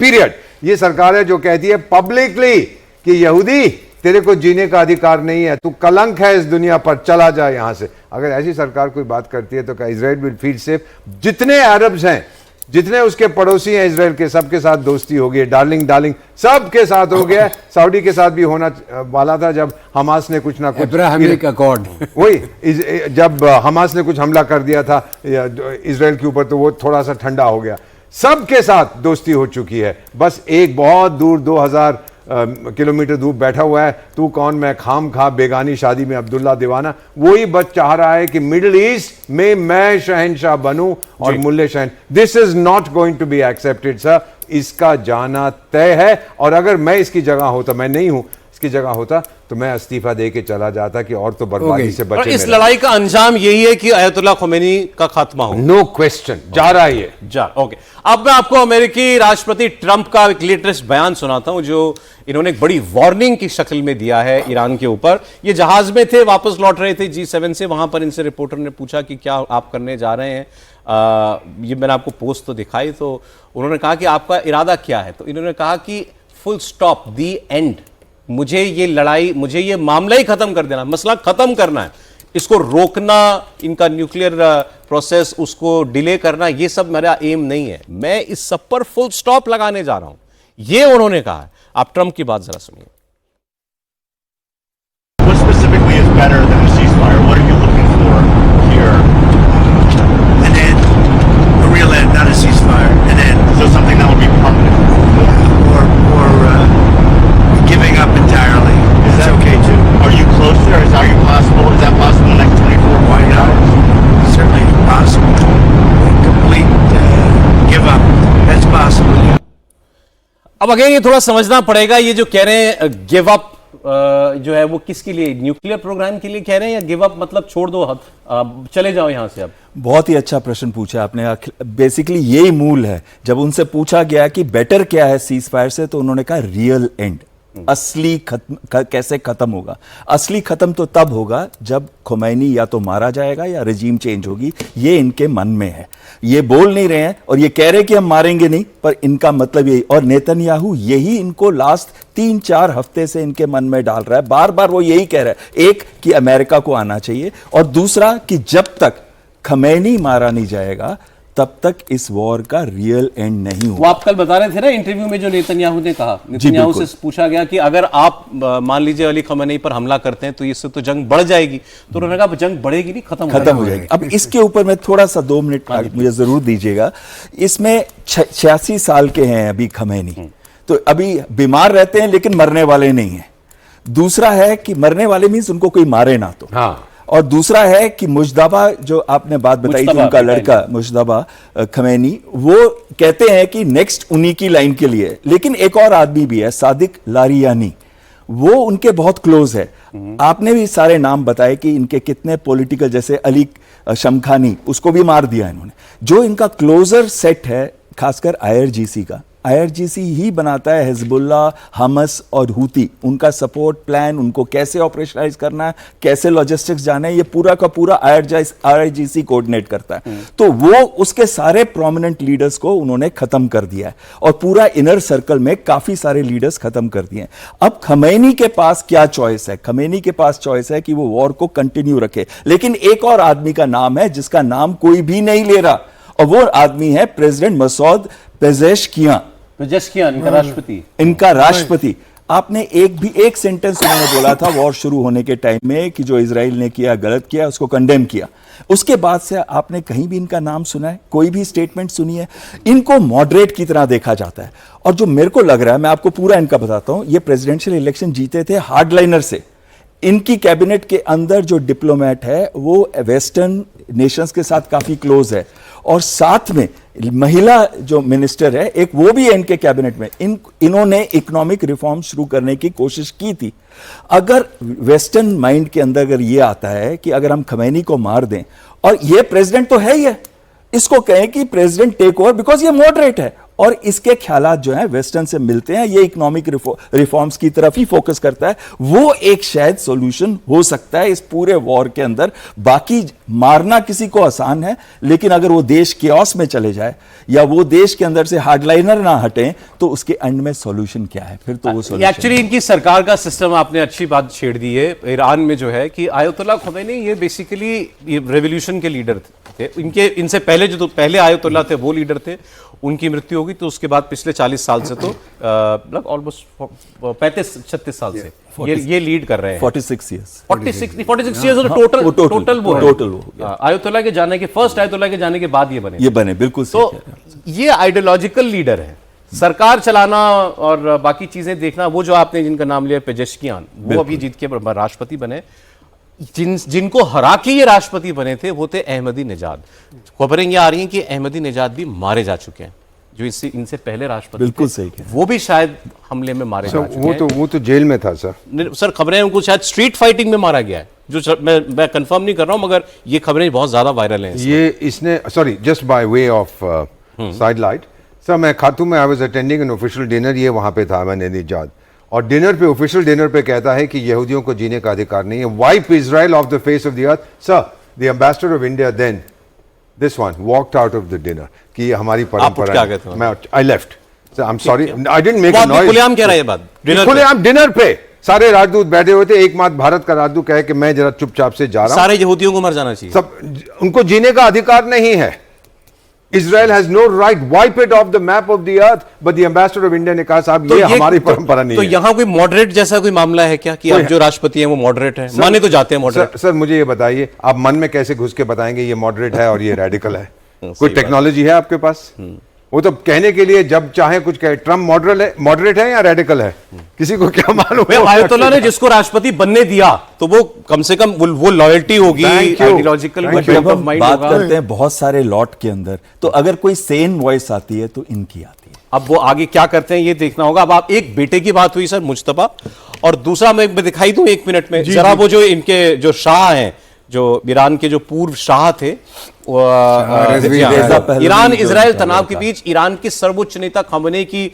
period. ये सरकार है जो कहती है पब्लिकली कि यहूदी तेरे को जीने का अधिकार नहीं है, तू कलंक है इस दुनिया पर, चला जा यहां से। अगर ऐसी सरकार कोई बात करती है तो क्या इजराइल विल फील सेफ? जितने अरब्स हैं, जितने उसके पड़ोसी हैं इजराइल के, सबके साथ दोस्ती हो गई, डार्लिंग सबके साथ हो गया। सऊदी के साथ भी होना वाला था जब हमास ने कुछ ना कुछ, अब्राहमिक अकॉर्ड, वही जब हमास ने कुछ हमला कर दिया था इजराइल के ऊपर, तो वो थोड़ा सा ठंडा हो गया। सबके साथ दोस्ती हो चुकी है। बस एक बहुत दूर 2000 किलोमीटर दूर बैठा हुआ है, तू कौन मैं खाम खा बेगानी शादी में अब्दुल्ला दीवाना, वही बस चाह रहा है कि मिडिल ईस्ट में मैं शहनशाह बनूं और मुल्ले शहन। This is not going to be accepted sir. इसका जाना तय है, और अगर मैं इसकी जगह हो तो, मैं नहीं हूं, इसकी जगह होता तो मैं इस्तीफा दे के चला जाता कि और तो बर्बादी से और बचे इस मेरा। लड़ाई का अंजाम यही है कि अयतुल्ला खोमेनी का खात्मा हो। नो क्वेश्चन, जा रहा है ये। ओके, अब मैं आपको अमेरिकी राष्ट्रपति ट्रंप का एक लेटेस्ट बयान सुनाता हूं जो इन्होंने एक बड़ी वार्निंग की शक्ल में दिया है ईरान के ऊपर। ये जहाज में थे, वापस लौट रहे थे G7 से, वहां पर इनसे रिपोर्टर ने पूछा कि क्या आप करने जा रहे हैं। ये मैंने आपको पोस्ट तो दिखाई, तो उन्होंने कहा कि आपका इरादा क्या है, तो इन्होंने कहा कि फुल स्टॉप, दी एंड, मुझे ये लड़ाई, मुझे ये मामला ही खत्म कर देना, मसला खत्म करना है, इसको रोकना, इनका न्यूक्लियर प्रोसेस उसको डिले करना, ये सब मेरा एम नहीं है, मैं इस सब पर फुल स्टॉप लगाने जा रहा हूं, ये उन्होंने कहा है। आप ट्रंप की बात जरा सुनिए। What specifically is better than a ceasefire? What are you looking for here? An end, a real end, not a ceasefire. An end. So something that will be permanent. Or giving up entirely. Is that okay too? Are you closer? Are you possible? Is that possible in the next 24 hours? Certainly possible. Complete give up. That's possible. अब अगेन ये थोड़ा समझना पड़ेगा, ये जो कह रहे हैं गिव अप जो है वो किसके लिए, न्यूक्लियर प्रोग्राम के लिए कह रहे हैं, या गिव अप मतलब छोड़ दो, चले जाओ यहां से। अब बहुत ही अच्छा प्रश्न पूछा आपने। बेसिकली यही मूल है। जब उनसे पूछा गया कि बेटर क्या है सीज फायर से, तो उन्होंने कहा रियल एंड, असली खत्म कैसे खत्म होगा। असली खत्म तो तब होगा जब खुमैनी या तो मारा जाएगा या रजीम चेंज होगी। ये इनके मन में है, ये बोल नहीं रहे हैं और ये कह रहे हैं कि हम मारेंगे नहीं, पर इनका मतलब यही। और नेतन्याहू यही इनको लास्ट 3-4 हफ्ते से इनके मन में डाल रहा है, बार बार वो यही कह रहा है, एक कि अमेरिका को आना चाहिए, और दूसरा कि जब तक खमैनी मारा नहीं जाएगा तब तक इस वॉर का रियल एंड नहीं वो होगा। आप कल बता रहे थे ना इंटरव्यू में, जो नेतन्याहू ने कहा, नेतन्याहू से पूछा गया कि अगर आप मान लीजिए अली खमेनी पर हमला करते हैं तो इससे तो जंग बढ़ जाएगी, तो उन्होंने कहा जंग बढ़ेगी नहीं, खत्म हो जाएगी। अब इसके ऊपर मैं थोड़ा सा 2 मिनट मुझे जरूर दीजिएगा। इसमें 86 साल के हैं अभी खमेनी, तो अभी बीमार रहते हैं लेकिन मरने वाले नहीं हैं। दूसरा है कि मरने वाले मीन्स उनको कोई मारे ना तो, हाँ। और दूसरा है कि मुजतबा, जो आपने बात बताई थी, उनका लड़का मुजतबा खमैनी, वो कहते हैं कि नेक्स्ट उन्हीं की लाइन के लिए। लेकिन एक और आदमी भी है, सादिक लारियानी, वो उनके बहुत क्लोज है। आपने भी सारे नाम बताए कि इनके कितने पॉलिटिकल, जैसे अली शमखानी, उसको भी मार दिया इन्होंने। जो इनका क्लोजर सेट है, खासकर IRGC का, IRGC ही बनाता है हिजबुल्ला, हमस और हूती, उनका सपोर्ट प्लान, उनको कैसे ऑपरेशनलाइज करना है, कैसे लॉजिस्टिक्स जाना है, ये पूरा का पूरा IRGC कोऑर्डिनेट करता है। तो वो उसके सारे प्रोमिनेंट लीडर्स को उन्होंने खत्म कर दिया है, और पूरा इनर सर्कल में काफी सारे लीडर्स खत्म कर दिए हैं। अब खमैनी के पास क्या चॉइस है? खमैनी के पास चॉइस है कि वो वॉर को कंटिन्यू रखे, लेकिन एक और आदमी का नाम है जिसका नाम कोई भी नहीं ले रहा, और वो आदमी है प्रेसिडेंट मसूद पेजेश्कियान, इनका राष्ट्रपति। आपने एक सेंटेंस उन्होंने बोला था वॉर शुरू होने के टाइम में कि जो इजराइल ने किया गलत किया, उसको कंडेम किया। उसके बाद से आपने कहीं भी इनका नाम सुना है? कोई भी स्टेटमेंट सुनी है? इनको मॉडरेट की तरह देखा जाता है। और जो मेरे को लग रहा है, मैं आपको पूरा इनका बताता हूं, ये प्रेसिडेंशियल इलेक्शन जीते थे हार्डलाइनर से। इनकी कैबिनेट के अंदर जो डिप्लोमेट है वो वेस्टर्न नेशंस के साथ काफी क्लोज है, और साथ में महिला जो मिनिस्टर है एक, वो भी है इनके कैबिनेट में। इन्होंने इकोनॉमिक रिफॉर्म शुरू करने की कोशिश की थी। अगर वेस्टर्न माइंड के अंदर अगर ये आता है कि अगर हम खमैनी को मार दें, और ये प्रेसिडेंट तो है ही है, इसको कहें कि प्रेसिडेंट टेक ओवर, बिकॉज ये मॉडरेट है और इसके ख्यालात जो हैं वेस्टर्न से मिलते हैं, ये इकोनॉमिक रिफॉर्म्स की तरफ ही फोकस करता है, वो एक शायद सॉल्यूशन हो सकता है इस पूरे वॉर के अंदर। बाकी मारना किसी को आसान है, लेकिन अगर वो देश केओस में चले जाए या वो देश के अंदर से हार्डलाइनर ना हटें, तो उसके एंड में सॉल्यूशन क्या है? फिर तो वो सॉल्यूशन एक्चुअली इनकी सरकार का सिस्टम, आपने अच्छी बात छेड़ दी है। ईरान में जो है कि आयतुल्ला खोमेनी ये बेसिकली रेवोल्यूशन के लीडर थे। इनसे पहले जो पहले आयतुल्ला थे वो लीडर थे, उनकी मृत्यु होगी, तो उसके बाद पिछले 40 साल से तो मतलब ऑलमोस्ट 35-36 साल से ये लीड कर रहे हैं। 46 इयर्स टोटल वो आयतुल्ला के जाने के, फर्स्ट आयतुल्ला के जाने के बाद ये बने बिल्कुल। तो ये आइडियोलॉजिकल लीडर है। सरकार चलाना और बाकी चीजें देखना, वो जो आपने जिनका नाम लिया पेजेश्कियान, वो अभी जीत के राष्ट्रपति बने। जिनको हरा के ये राष्ट्रपति बने थे वो थे अहमदी निजाद। खबरें ये आ रही हैं कि अहमदी निजाद भी मारे जा चुके हैं। जो इनसे पहले राष्ट्रपति बिल्कुल थे, सही कहा। वो भी शायद हमले में मारे जा चुके हैं। वो तो जेल में था सर। सर खबरें उनको शायद स्ट्रीट फाइटिंग में मारा गया है, जो मैं कंफर्म नहीं कर रहा हूं, मगर ये खबरें बहुत ज्यादा वायरल हैं। ये इसने sorry just by way of side light sir, मैं खातूम में I was attending an official dinner, ये वहां पे था मैंने निजात, और डिनर पे ऑफिशियल डिनर पे कहता है कि यहूदियों को जीने का अधिकार नहीं है, wipe Israel off the face of the earth. Sir the ambassador of India then this one walked out of the dinner कि ये हमारी परंपरा क्या कहते है। हो? मैं I left sir, I am sorry, I didn't make वो अ आपने नॉइज। खुलेआम कह रहा है ये बात डिनर पे? खुलेआम डिनर पे सारे राजदूत बैठे हुए थे, एकमात्र भारत का राजदूत कहे कि मैं जरा चुपचाप से जा रहा हूं, सारे यहूदियों को मर जाना चाहिए। सब उनको जीने का अधिकार नहीं है। Israel has no right, wipe it off the map of the earth, but the ambassador of India ने कहा साहब ये हमारी परंपरा नहीं तो है। यहाँ कोई मॉडरेट जैसा कोई मामला है क्या कि अब जो राष्ट्रपति हैं वो मॉडरेट है? माने तो जाते हैं मॉडरेट। सर मुझे ये बताइए, आप मन में कैसे घुस के बताएंगे ये मॉडरेट है और ये रेडिकल है? कोई सही बात। टेक्नोलॉजी है आपके पास? वो तो कहने के लिए जब चाहे कुछ कहे। ट्रम्प मॉडरेट है या रेडिकल है, किसी को क्या मालूम है? आयतुल्लाह ने जिसको राष्ट्रपति बनने दिया तो वो कम से कम वो लॉयल्टी होगी, Thank you. Ideological Thank you. जब हम माइंड बात होगा। करते हैं बहुत सारे लॉट के अंदर, तो अगर कोई सेन वॉइस आती है तो इनकी आती है। अब वो आगे क्या करते हैं ये देखना होगा। अब आप एक बेटे की बात हुई सर मुज्तबा, और दूसरा मैं दिखाई दूं 1 मिनट में जरा, वो जो इनके जो शाह हैं, जो ईरान के जो पूर्व शाह थे, रेज़ा पहलवी ईरान जो इजराइल निकाला तनाव के था। बीच ईरान के सर्वोच्च नेता खमेनी की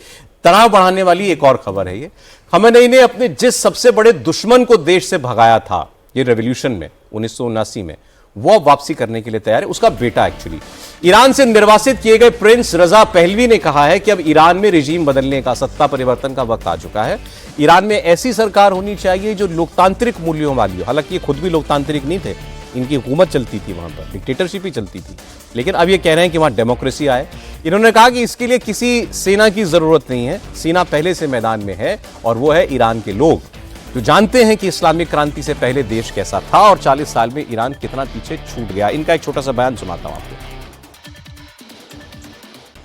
तनाव बढ़ाने वाली एक और खबर है ये। खमेनी ने अपने जिस सबसे बड़े दुश्मन को देश से भगाया था ये रेवोल्यूशन में 1979 में, वो अब वापसी करने के लिए तैयार है। उसका बेटा एक्चुअली ईरान से निर्वासित किए गए प्रिंस रजा पहलवी ने कहा है कि अब ईरान में रिजीम बदलने का, सत्ता परिवर्तन का वक्त आ चुका है। ईरान में ऐसी सरकार होनी चाहिए जो लोकतांत्रिक मूल्यों वाली हो। हालांकि ये खुद भी लोकतांत्रिक नहीं थे, इनकी हुकूमत चलती थी वहां पर, डिक्टेटरशिप ही चलती थी, लेकिन अब ये कह रहे हैं कि वहां डेमोक्रेसी आए। इन्होंने कहा कि इसके लिए किसी सेना की जरूरत नहीं है, सेना पहले से मैदान में है, और वो है ईरान के लोग जो जानते हैं कि इस्लामिक क्रांति से पहले देश कैसा था और 40 साल में ईरान कितना पीछे छूट गया। इनका एक छोटा सा बयान सुनाता हूं आपको।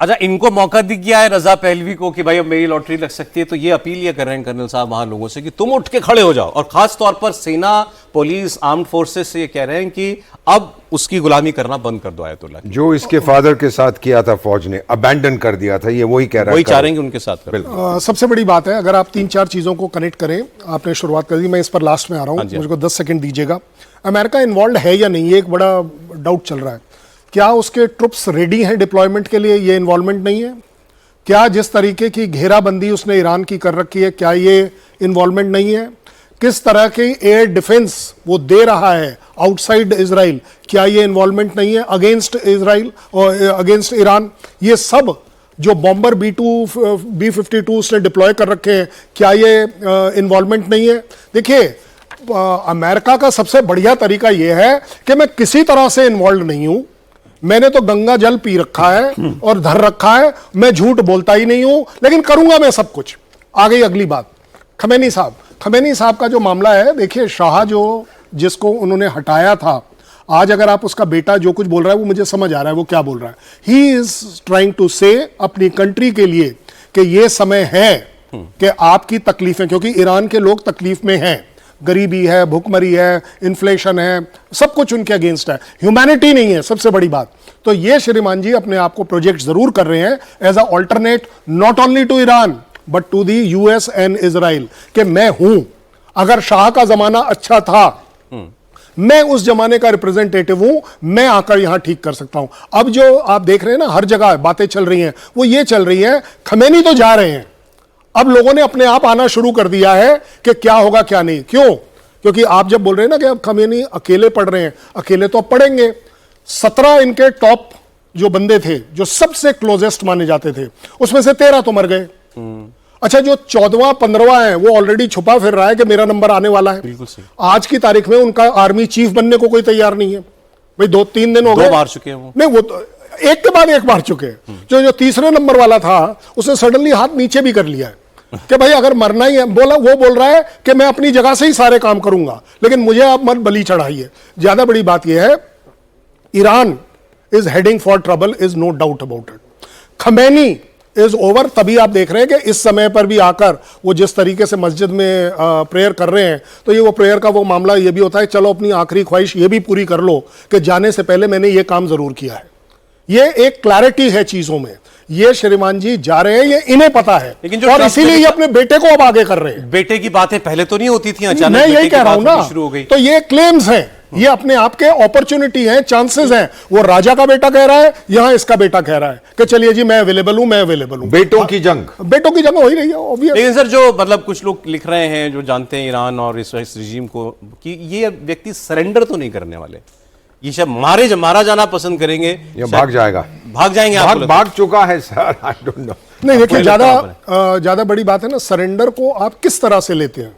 अच्छा, इनको मौका दिख गया है रजा पहलवी को कि भाई अब मेरी लॉटरी लग सकती है, तो ये अपील ये कर रहे हैं कर्नल साहब वहां लोगों से कि तुम उठ के खड़े हो जाओ, और खास तौर पर सेना, पुलिस, आर्म्ड फोर्सेस से ये कह रहे हैं कि अब उसकी गुलामी करना बंद कर दो आयतुल्लाह की। जो इसके फादर के साथ किया था फौज ने, अबैंडन कर दिया था, ये वही कह रहा है। वही चाह रहे हैं कि उनके साथ करो। सबसे बड़ी बात है, अगर आप 3-4 चीज़ों को कनेक्ट करें, आपने शुरुआत कर दी, मैं इस पर लास्ट में आ रहा हूँ, मुझको 10 सेकंड दीजिएगा। अमेरिका इन्वॉल्व है या नहीं, ये एक बड़ा डाउट चल रहा है। क्या उसके ट्रुप्स रेडी हैं डिप्लॉयमेंट के लिए? ये इन्वॉल्वमेंट नहीं है। क्या जिस तरीके की घेराबंदी उसने ईरान की कर रखी है, क्या ये इन्वॉल्वमेंट नहीं है? किस तरह की एयर डिफेंस वो दे रहा है आउटसाइड इजराइल, क्या ये इन्वॉल्वमेंट नहीं है अगेंस्ट इजराइल और अगेंस्ट ईरान? ये सब जो बॉम्बर B-52 उसने डिप्लॉय कर रखे हैं, क्या ये इन्वॉल्वमेंट नहीं है? देखिए, अमेरिका का सबसे बढ़िया तरीका यह है कि मैं किसी तरह से इन्वॉल्व नहीं हूं, मैंने तो गंगा जल पी रखा है और धर रखा है, मैं झूठ बोलता ही नहीं हूं, लेकिन करूंगा मैं सब कुछ। आ गई अगली बात, खमेनी साहब का जो मामला है, देखिए शाह जो जिसको उन्होंने हटाया था, आज अगर आप उसका बेटा जो कुछ बोल रहा है वो मुझे समझ आ रहा है वो क्या बोल रहा है। ही इज ट्राइंग टू से अपनी कंट्री के लिए कि ये समय है कि आपकी तकलीफें, क्योंकि ईरान के लोग तकलीफ में हैं, गरीबी है, भुखमरी है, इन्फ्लेशन है, सब कुछ उनके अगेंस्ट है, ह्यूमैनिटी नहीं है सबसे बड़ी बात। तो ये श्रीमान जी अपने आप को प्रोजेक्ट जरूर कर रहे हैं as a alternate, not only to Iran but to the US and Israel, कि मैं हूं, अगर शाह का जमाना अच्छा था, मैं उस जमाने का रिप्रेजेंटेटिव हूं, मैं आकर यहां ठीक कर सकता हूं। अब जो आप देख रहे हैं ना, हर जगह बातें चल रही हैं, वो ये चल रही हैं, खमेनी तो जा रहे हैं, अब लोगों ने अपने आप आना शुरू कर दिया है कि क्या होगा क्या नहीं। क्यों? क्योंकि आप जब बोल रहे हैं ना कि अब खमेनी अकेले पढ़ रहे हैं, अकेले तो अब पढ़ेंगे। 17 इनके टॉप जो बंदे थे, जो सबसे क्लोजेस्ट माने जाते थे, उसमें से 13 तो मर गए। अच्छा, जो 14वां 15वां है वो ऑलरेडी छुपा फिर रहा है कि मेरा नंबर आने वाला है। बिल्कुल सही। आज की तारीख में उनका आर्मी चीफ बनने को कोई तैयार नहीं है भाई। 2-3 दिन हो गए, 2 बार चुके हैं वो। नहीं, वो तो एक के बाद एक बार चुके हैं। जो तीसरे नंबर वाला था उसने सडनली हाथ नीचे भी कर लिया है कि भाई अगर मरना ही है, वो बोल रहा है कि मैं अपनी जगह से ही सारे काम करूंगा, लेकिन मुझे आप मत बलि चढ़ाइए। ज्यादा बड़ी बात यह है, Iran is heading for trouble, is no doubt about it. Khamenei is over. तभी आप देख रहे हैं कि इस समय पर भी आकर वो जिस तरीके से मस्जिद में प्रेयर कर रहे हैं, तो ये वो प्रेयर का वो मामला ये भी होता है, चलो अपनी आखिरी ख्वाहिश ये भी पूरी कर लो कि जाने से पहले मैंने ये काम जरूर किया है। ये एक क्लैरिटी है चीजों में। ये श्रीमान जी जा रहे हैं, ये इन्हें पता है, लेकिन जो और ट्रंप इसीलिए ने- ये अपने बेटे को अब आगे कर रहे हैं। बेटे की बातें पहले तो नहीं होती थी, अचानक मैं बेटे यही की कह रहा हूं बात ना, होनी शुरू हो गई। तो ये क्लेम्स हैं, ये अपने आप के अपॉर्चुनिटी हैं, चांसेस हैं। वो राजा का बेटा कह रहा है, यहां इसका बेटा कह रहा है कि चलिए जी मैं अवेलेबल हूं, मैं अवेलेबल हूं। बेटों की जंग। बेटों की जंग हो ही रही है, ऑब्वियस। लेकिन सर, जो मतलब कुछ लोग लिख रहे हैं जो जानते हैं ईरान और इस रिजीम को, कि ये व्यक्ति सरेंडर तो नहीं करने वाले, ये शायद मारा जाना पसंद करेंगे, ये शायद भाग जाएगा। भाग जाएंगे। आपको लगता है? भाग चुका है सर, आई डोंट नो। नहीं, देखिए, आपको लगता ज्यादा बड़ी बात है ना, सरेंडर को आप किस तरह से लेते हैं।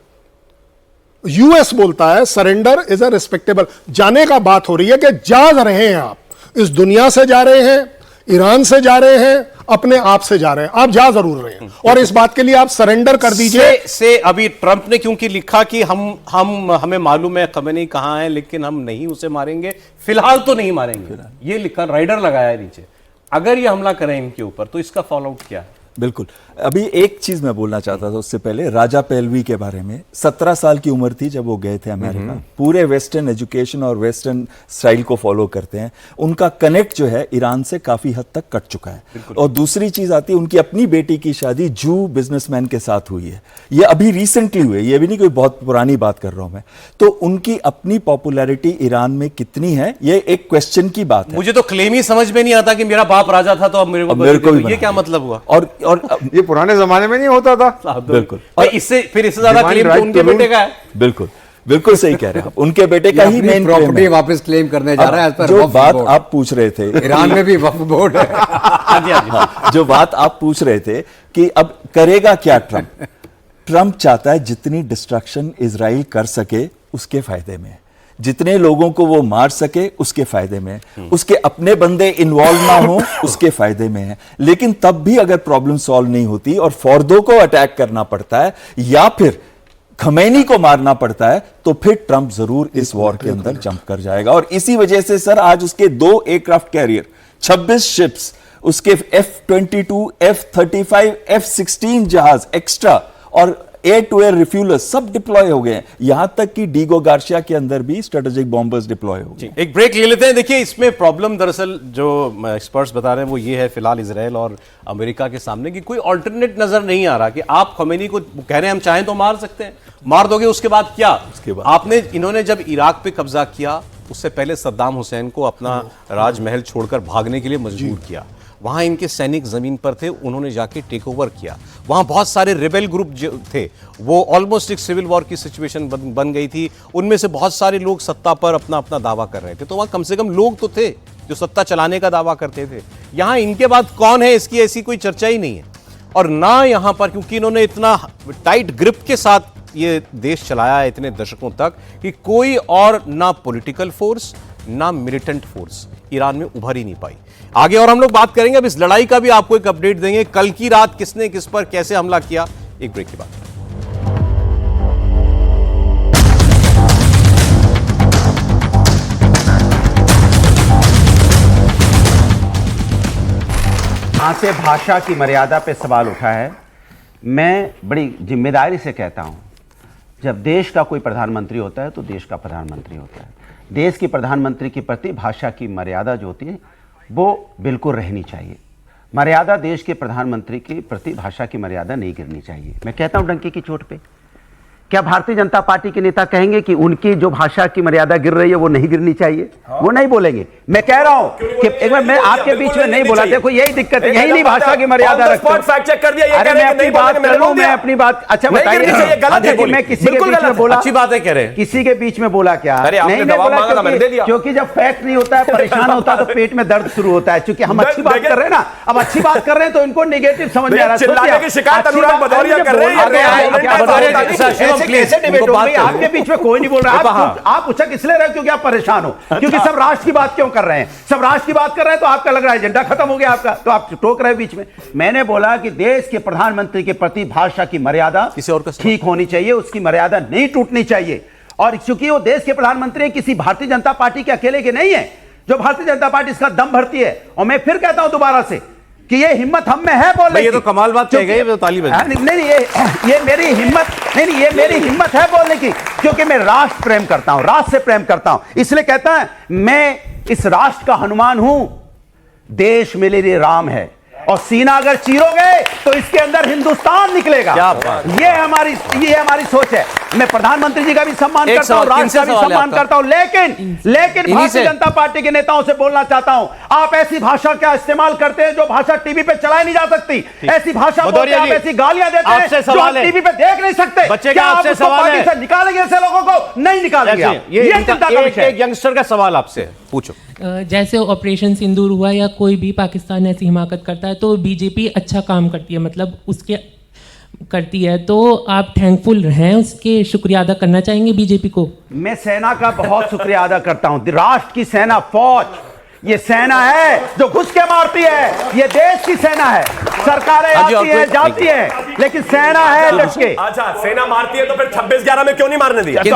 यूएस बोलता है सरेंडर इज अ रिस्पेक्टेबल। जाने का बात हो रही है कि जा रहे हैं आप, इस दुनिया से जा रहे हैं, ईरान से जा रहे हैं, अपने आप से जा रहे हैं, आप जा जरूर रहे हैं, और इस बात के लिए आप सरेंडर कर दीजिए। से अभी ट्रंप ने क्योंकि लिखा कि हमें मालूम है खमेनी कहां है, लेकिन हम नहीं उसे मारेंगे, फिलहाल तो नहीं मारेंगे, ये लिखा, राइडर लगाया है नीचे। अगर ये हमला करें इनके ऊपर तो इसका फॉलोआउट क्या है? बिल्कुल। अभी एक चीज मैं बोलना चाहता था उससे पहले, राजा पहलवी के बारे में। 17 साल की उम्र थी जब वो गए थे अमेरिका। पूरे वेस्टर्न एजुकेशन और वेस्टर्न स्टाइल को फॉलो करते हैं। उनका कनेक्ट जो है ईरान से काफी हद तक कट चुका है। और दूसरी चीज आती है, उनकी अपनी बेटी की शादी जू बिजनेसमैन के साथ हुई है। ये अभी रिसेंटली हुई है, ये भी नहीं कोई बहुत पुरानी बात कर रहा हूं मैं। तो उनकी अपनी पॉपुलैरिटी ईरान में कितनी है, ये एक क्वेश्चन की बात है। मुझे तो क्लेम ही समझ में नहीं आता कि मेरा बाप राजा था तो अब मेरे को अब मेरे को भी ये क्या मतलब हुआ? और ये पुराने जमाने में नहीं होता था। बिल्कुल। और इससे ज्यादा Divine क्लेम तो right उनके to बेटे rule। का है। बिल्कुल बिल्कुल सही कह रहे हैं आप। उनके बेटे का ही मेन प्रॉपर्टी वापस क्लेम करने जा रहा है। as per जो वक्फ बात बोर्ड। आप पूछ रहे थे ईरान में भी वक्फ बोर्ड है। हाँ जी, हाँ जी। हाँ, जो बात आप पूछ रहे थे कि अब करेगा क्या ट्रंप। ट्रंप चाहता है जितनी डिस्ट्रक्शन इजराइल कर सके उसके फायदे में, जितने लोगों को वो मार सके उसके फायदे में, उसके अपने बंदे इन्वॉल्व ना हो उसके फायदे में है। लेकिन तब भी अगर प्रॉब्लम सॉल्व नहीं होती और फौर्दों को अटैक करना पड़ता है या फिर खमैनी को मारना पड़ता है, तो फिर ट्रंप जरूर इस वॉर के अंदर जंप कर जाएगा। और इसी वजह से सर आज उसके 2 एयरक्राफ्ट कैरियर, 26 शिप्स, उसके F-22, F-35, F-16 जहाज एक्स्ट्रा और एयर टू एयर रिफ्यूलर्स सब डिप्लॉय हो गए हैं। यहां तक कि डीगो गार्शिया के अंदर भी स्ट्रेटेजिक बॉम्बर्स डिप्लॉय हो गए। एक ब्रेक ले लेते हैं। देखिए, इसमें प्रॉब्लम दरअसल जो एक्सपर्ट्स बता रहे हैं वो ये है फिलहाल इजराइल और अमेरिका के सामने कि कोई ऑल्टरनेट नजर नहीं आ रहा कि आप खमेनी को कह रहे हैं हम चाहें तो मार सकते हैं, मार दोगे उसके बाद क्या? उसके बाद आपने इन्होंने जब इराक पे कब्जा किया उससे पहले सद्दाम हुसैन को अपना राजमहल छोड़कर भागने के लिए मजबूर किया। वहां इनके सैनिक जमीन पर थे, उन्होंने जाके टेक ओवर किया। वहां बहुत सारे रिबेल ग्रुप जो थे, वो ऑलमोस्ट एक सिविल वॉर की सिचुएशन बन गई थी। उनमें से बहुत सारे लोग सत्ता पर अपना अपना दावा कर रहे थे, तो वहां कम से कम लोग तो थे जो सत्ता चलाने का दावा करते थे। यहां इनके बाद कौन है इसकी ऐसी कोई चर्चा ही नहीं है। और ना यहां पर, क्योंकि इन्होंने इतना टाइट ग्रिप के साथ ये देश चलाया है इतने दशकों तक कि कोई और ना पॉलिटिकल फोर्स ना मिलिटेंट फोर्स ईरान में उभर ही नहीं पाई। आगे और हम लोग बात करेंगे, अब इस लड़ाई का भी आपको एक अपडेट देंगे, कल की रात किसने किस पर कैसे हमला किया। एक ब्रेक के बाद यहाँ से भाषा की मर्यादा पे सवाल उठा है। मैं बड़ी जिम्मेदारी से कहता हूँ, जब देश का कोई प्रधानमंत्री होता है तो देश का प्रधानमंत्री होता है। देश के प्रधानमंत्री के प्रति भाषा की मर्यादा जो होती है वो बिल्कुल रहनी चाहिए। मर्यादा देश के प्रधानमंत्री के प्रति भाषा की मर्यादा नहीं गिरनी चाहिए। मैं कहता हूँ डंके की चोट पे क्या भारतीय जनता पार्टी के नेता कहेंगे कि उनकी जो भाषा की मर्यादा गिर रही है वो नहीं गिरनी चाहिए? वो नहीं बोलेंगे। मैं कह रहा हूं कि एक बार मैं आपके बीच में नहीं बोला, देखो यही दिक्कत है, यही नहीं भाषा की मर्यादा रखते। अरे मैं अपनी बात कर लूं, मैं अपनी बात, अच्छा बताइए, मैं किसी के बीच में बोला? अच्छी बात है कह रहे हैं, किसी के बीच में बोला क्या? नहीं बोला, क्योंकि जब फैक्ट नहीं होता है, परेशान होता है तो पेट में दर्द शुरू होता है। क्योंकि हम अच्छी बात कर रहे हैं ना, अब अच्छी बात कर रहे हैं तो इनको नेगेटिव समझ में आ रहा है। कैसे डिबेट हो गई? आपके बीच में कोई नहीं बोल रहा। आप उछक इसलिए रहे क्योंकि आप परेशान हो, क्योंकि सब राष्ट्र की बात क्यों कर रहे हैं? सब राष्ट्र की बात कर रहे हैं तो आपका लग रहा है एजेंडा खत्म हो गया आपका, तो आप टोक रहे बीच में। मैंने बोला कि देश के प्रधानमंत्री के प्रति भाषा की मर्यादा ठीक होनी चाहिए, उसकी मर्यादा नहीं टूटनी चाहिए। और क्योंकि वो देश के प्रधानमंत्री किसी भारतीय जनता पार्टी के अकेले के नहीं है, जो भारतीय जनता पार्टी इसका दम भरती है। और मैं फिर कहता हूं दोबारा से कि ये हिम्मत हम में है बोलने की। ये तो कमाल बात कह गई, ताली बजाई। नहीं, ये मेरी हिम्मत नहीं, ये मेरी हिम्मत है बोलने की, क्योंकि मैं राष्ट्र प्रेम करता हूं, राष्ट्र से प्रेम करता हूं। इसलिए कहता है मैं इस राष्ट्र का हनुमान हूं, देश मेरे लिए राम है, और सीना अगर चीरोगे तो इसके अंदर हिंदुस्तान निकलेगा। ये हमारी सोच है। मैं प्रधानमंत्री जी का भी सम्मान करता हूं, राष्ट्र का भी सम्मान करता हूं, लेकिन भारतीय जनता पार्टी के नेताओं से बोलना चाहता हूं, आप ऐसी भाषा क्या इस्तेमाल करते हैं जो भाषा टीवी पे चलाई नहीं जा सकती? ऐसी भाषा बोलते हैं, आप ऐसी गालियां देते हैं जो आप टीवी पे देख नहीं सकते। क्या आप उसको पार्टी से निकालेंगे? ऐसे लोगों को नहीं निकालेंगे। ये चिंता का विषय है। एक यंगस्टर का सवाल आपसे, पूछो। जैसे ऑपरेशन सिंदूर हुआ या कोई भी पाकिस्तान ऐसी हिमाकत करता है तो बीजेपी अच्छा काम करती है, मतलब उसके करती है, तो आप थैंकफुल हैं, उसके शुक्रिया अदा करना चाहेंगे बीजेपी को? मैं सेना का बहुत शुक्रिया अदा करता हूं। राष्ट्र की सेना, फौज, ये सेना है जो घुस के मारती है, ये देश की सेना है। सरकारें आती है जाती है, लेकिन सेना है डट के। अच्छा, सेना मारती है तो फिर 26/11 में क्यों नहीं मारने दिया? अगर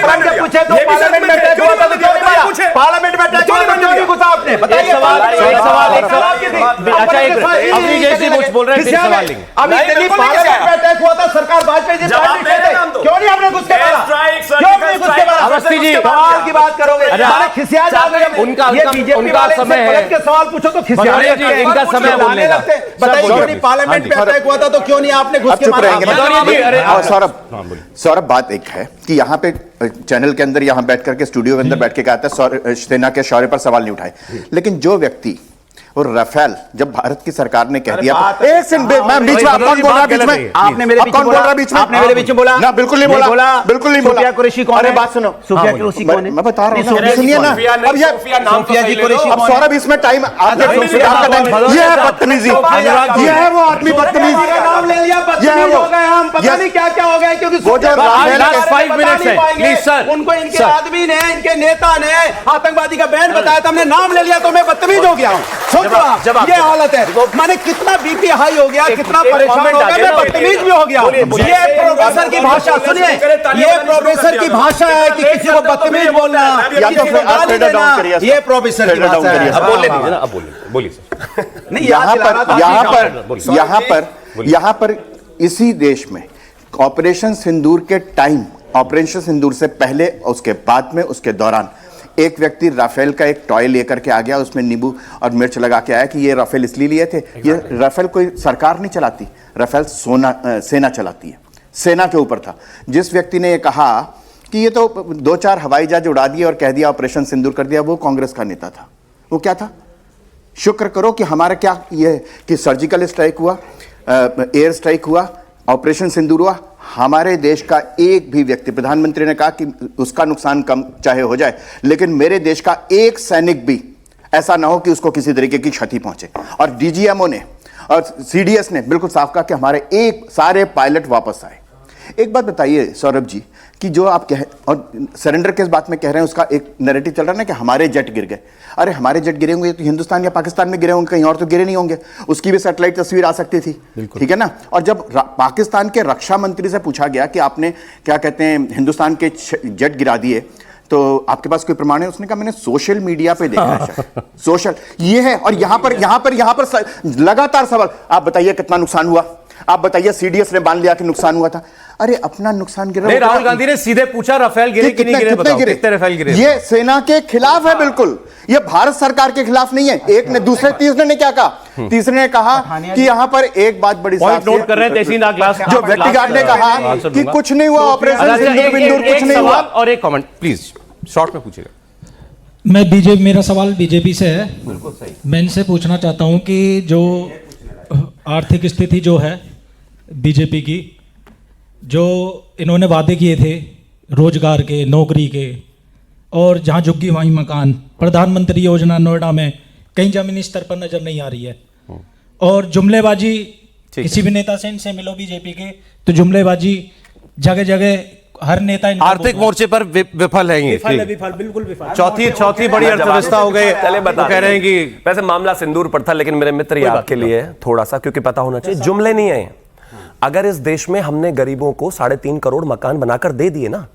बन के पूछे तो पार्लियामेंट में अटैक हुआ था तो क्यों नहीं मारा? पार्लियामेंट में अटैक हुआ तो क्यों नहीं घुसा आपने? बताइए। अपनी जैसी कुछ बोल रहे थे, सवाल लेंगे। अभी दिल्ली पार्लियामेंट में अटैक हुआ था, सरकार वाजपेयी जी पार्टी थे, क्यों नहीं आपने घुस के मारा? क्यों नहीं घुस के मारा? अवस्थी जी सवाल की बात करोगे, मारे खिसिया जाते हैं। उनका समय है, के सवाल पूछो तो खिसिया इनका समय बोलने का। बताइए, क्यों नहीं पार्लियामेंट में अटैक हुआ था तो क्यों नहीं आपने घुस के मारा? सौरभ, बात एक है कि यहाँ पे चैनल के अंदर, यहाँ बैठ करके स्टूडियो के अंदर बैठ के कहता है सेना के शौर्य पर सवाल नहीं उठाए, लेकिन जो व्यक्ति और राफेल जब भारत की सरकार ने कह दिया, एक सेकंड मैं बीच में, आप कौन बोल रहा बीच में? आपने मेरे बीच में बोला, बीच में आपने मेरे बीच में बोला ना? बिल्कुल नहीं बोला, बिल्कुल नहीं बोला। सुफिया कुरैशी कौन है? अरे बात सुनो, सुफिया कुरैशी कौन है? मैं बता रहा हूं, सुनिए ना। अब ये सुफिया जी कुरैशी, अब सौरभ इसमें टाइम आपके ये है बदतमीजी, ये है वो आदमी बदतमीज का नाम ले लिया, बदतमीज हो गए हम, पता नहीं क्या क्या हो गया, क्योंकि वो जो 5 मिनट्स है, प्लीज सर। उनको इनके आदमी ने, इनके नेता ने आतंकवादी का बैन बताया था, हमने नाम ले लिया तो मैं बदतमीज हो गया हूं। सोचो आप, हालत है। माने कितना बीपी हाई हो गया, कितना परेशान हो गया, मैं बदतमीज भी हो गया। ये प्रोफेसर की भाषा सुनिए, ये प्रोफेसर की भाषा है कि किसी को बदतमीज बोलना, किसी को गाली देना, ये प्रोफेसर की भाषा है। अब बोल लीजिए ना, अब बोलिए सर। नहीं, यहाँ पर इसी देश में ऑपरेशन सिंदूर के टाइम, ऑपरेशन सिंदूर से पहले, उसके बाद में, उसके दौरान एक व्यक्ति राफेल का एक टॉय लेकर के आ गया, उसमें नींबू और मिर्च लगा के आया कि ये राफेल इसलिए लिए थे। ये राफेल कोई सरकार नहीं चलाती, राफेल सेना चलाती है, सेना के ऊपर था। जिस व्यक्ति ने ये कहा कि ये तो 2-4 हवाई जहाज उड़ा दिए और कह दिया ऑपरेशन सिंदूर कर दिया, वो कांग्रेस का नेता था। वो क्या था? शुक्र करो कि हमारा क्या ये कि सर्जिकल स्ट्राइक हुआ, एयर स्ट्राइक हुआ, ऑपरेशन सिंदूर हुआ। हमारे देश का एक भी व्यक्ति, प्रधानमंत्री ने कहा कि उसका नुकसान कम चाहे हो जाए, लेकिन मेरे देश का एक सैनिक भी ऐसा ना हो कि उसको किसी तरीके की क्षति पहुंचे। और डीजीएमओ ने और सीडीएस ने बिल्कुल साफ कहा कि हमारे सारे पायलट वापस आए। एक बात बताइए सौरभ जी, कि जो आप कह और सरेंडर के इस बात में कह रहे हैं, उसका एक नैरेटिव चल रहा है ना कि हमारे जेट गिर गए। अरे हमारे जेट गिरे होंगे तो हिंदुस्तान या पाकिस्तान में गिरे होंगे, कहीं और तो गिरे नहीं होंगे। उसकी भी सैटेलाइट तस्वीर आ सकती थी, ठीक है ना। और जब पाकिस्तान के रक्षा मंत्री से पूछा गया कि आपने क्या कहते हैं हिंदुस्तान के जेट गिरा दिए, तो आपके पास कोई प्रमाण है? उसने कहा मैंने सोशल मीडिया पे देखा है। सोशल ये है। और यहां पर लगातार सवाल, आप बताइए कितना नुकसान हुआ, आप बताइए सीडीएस ने मान लिया कि नुकसान हुआ था। अरे अपना नुकसान गिरा। नहीं, राहुल गांधी ने सीधे पूछा राफेल गिरे कि नहीं गिरे, बताओ कितने राफेल गिरे। ये सेना के खिलाफ है बिल्कुल, ये भारत सरकार के खिलाफ नहीं है। एक ने दूसरे तीसरे ने क्या कहा? तीसरे ने कहा कि यहां पर एक बात बड़ी पॉइंट नोट कर रहे हैं तहसीन क्लास, जो व्यक्ति गार्ड ने कहा कि कुछ नहीं हुआ ऑपरेशन सिंदूर, कुछ नहीं हुआ। और एक कमेंट प्लीज शॉर्ट में पूछिएगा। मैं बीजेपी, मेरा सवाल बीजेपी से है। बिल्कुल सही। मैं इनसे पूछना चाहता हूं कि जो आर्थिक स्थिति जो है बीजेपी की, जो इन्होंने वादे किए थे रोजगार के, नौकरी के, और जहां झुग्गी वहीं मकान, प्रधानमंत्री योजना नोएडा में कहीं जमीनी स्तर पर नजर नहीं आ रही है। और जुमलेबाजी, किसी भी नेता से इनसे मिलो बीजेपी के तो जुमलेबाजी जगह जगह, हर नेता आर्थिक मोर्चे पर विफल है ये। विफल, बिल्कुल विफल। चौथी बड़ी अर्थव्यवस्था हो गई। चले बता कह रहे हैं कि वैसे मामला सिंदूर पर था, लेकिन मेरे मित्र ये आपके लिए थोड़ा सा, क्योंकि पता होना चाहिए, जुमले नहीं है। अगर इस देश में हमने गरीबों को 3.5 करोड़ मकान बनाकर दे दिए ना,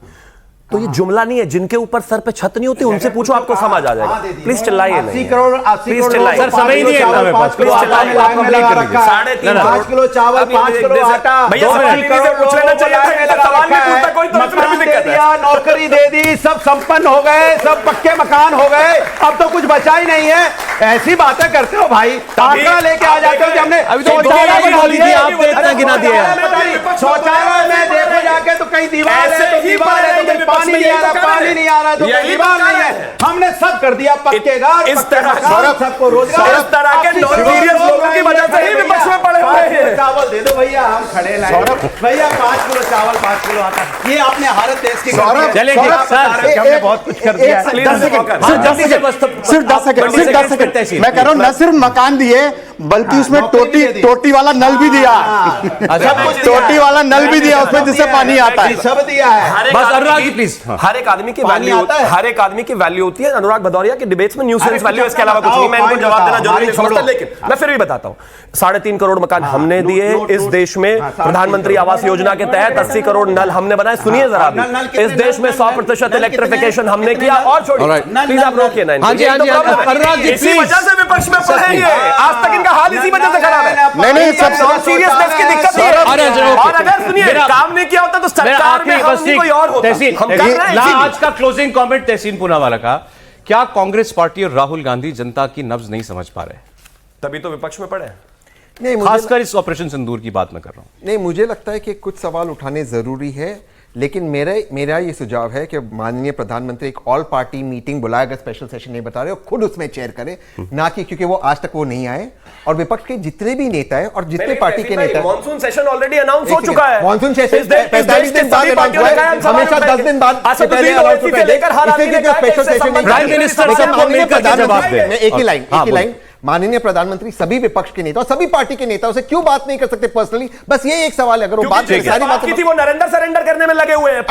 तो ये जुमला नहीं है। जिनके ऊपर सर पे छत नहीं होती उनसे पूछो, आपको समझ आ जाएगा। प्लीज चिल्लाइए नहीं। 80 करोड़ प्लीज चिल्लाइए। सर समय ही नहीं है इतना मेरे पास। प्लीज चिल्लाइए। 5 किलो चावल, 5 किलो आटा, भैया पूछ लेना चाहिए था, सवाल नहीं पूछता कोई, तो इसमें भी दिक्कत है। नौकरी दे दी, सब संपन्न हो गए, सब पक्के मकान हो गए, अब तो कुछ बचा ही नहीं है। ऐसी बातें करते हो भाई, आंकड़ा लेके आ जाते हो कि हमने अभी तो गिना दिया। शौचालय में देखो जाके तो कहीं दीवार है, तो दीवार है, तो पानी नहीं आ रहा, पानी नहीं आ रहा, तो दीवार नहीं है। हमने सब कर दिया पक्के घर, इस तरह सबको रोजगार, इस तरह के नॉन-सीरियस लोगों की वजह से ही विपक्ष में पड़े हुए हैं। चावल दे दो भैया, हम खड़े लाए भैया, 5 किलो चावल, 5 किलो आटा, ये आपने भारत देश की हमने बहुत कुछ कर दिया। सिर्फ 10 सेकंड मैं कह रहा हूं, न सिर्फ मकान दिए बल्कि उसमें टोटी वाला नल भी दिया। टोटी वाला नल भी दिया उसमें, जिससे पानी आता है। सब दिया है। बस अनुराग जी प्लीज। हर एक आदमी की वैल्यू, हर एक आदमी की वैल्यू होती है। अनुराग भदौरिया की डिबेट्स में न्यूसेंस वैल्यू, इसके अलावा कुछ नहीं। मैं इनको जवाब देना जरूरी नहीं समझता, लेकिन मैं फिर भी बताता हूं। 3.5 करोड़ मकान हमने दिए इस देश में। प्रधानमंत्री आवास योजना के तहत 80 करोड़ नल हमने बनाए। सुनिए जरा, इस देश में 100% इलेक्ट्रिफिकेशन हमने किया। और छोड़िए प्लीज, आप रोकिए ना। इसी वजह से विपक्ष में पड़े हैं। आज तक इनका हाल इसी वजह से खराब है। नहीं, सब सीरियसनेस की दिक्कत है। और अगर सुनिए काम नहीं किया होता तो सरकार में कोई और होता। आज का क्लोजिंग कमेंट तहसीन पूनावाला का, क्या कांग्रेस पार्टी और राहुल गांधी जनता की नब्ज नहीं समझ पा रहे? तभी तो विपक्ष में पड़े। नहीं, खासकर इस ऑपरेशन सिंदूर की बात मैं कर रहा हूं। नहीं, मुझे लगता है कि कुछ सवाल उठाने जरूरी है, लेकिन मेरा ये सुझाव है कि माननीय प्रधानमंत्री एक ऑल पार्टी मीटिंग बुलाए, अगर स्पेशल सेशन नहीं बता रहे हो, खुद उसमें चेयर करे, ना कि क्योंकि वो आज तक वो नहीं आए। और विपक्ष के जितने भी नेता है और जितने पार्टी के नेता, मॉनसून सेशन ऑलरेडी अनाउंस हो चुका है। मॉनसून सेशन 45 दिन बाद हमेशा 10 दिन बाद एक ही लाइन, माननीय प्रधानमंत्री सभी विपक्ष के नेता और सभी पार्टी के नेताओं से क्यों बात नहीं कर सकते पर्सनली? बस ये एक सवाल है। अगर वो बात सारी बात की थी, वो नरेंद्र सरेंडर करने में लगे हुए हैं।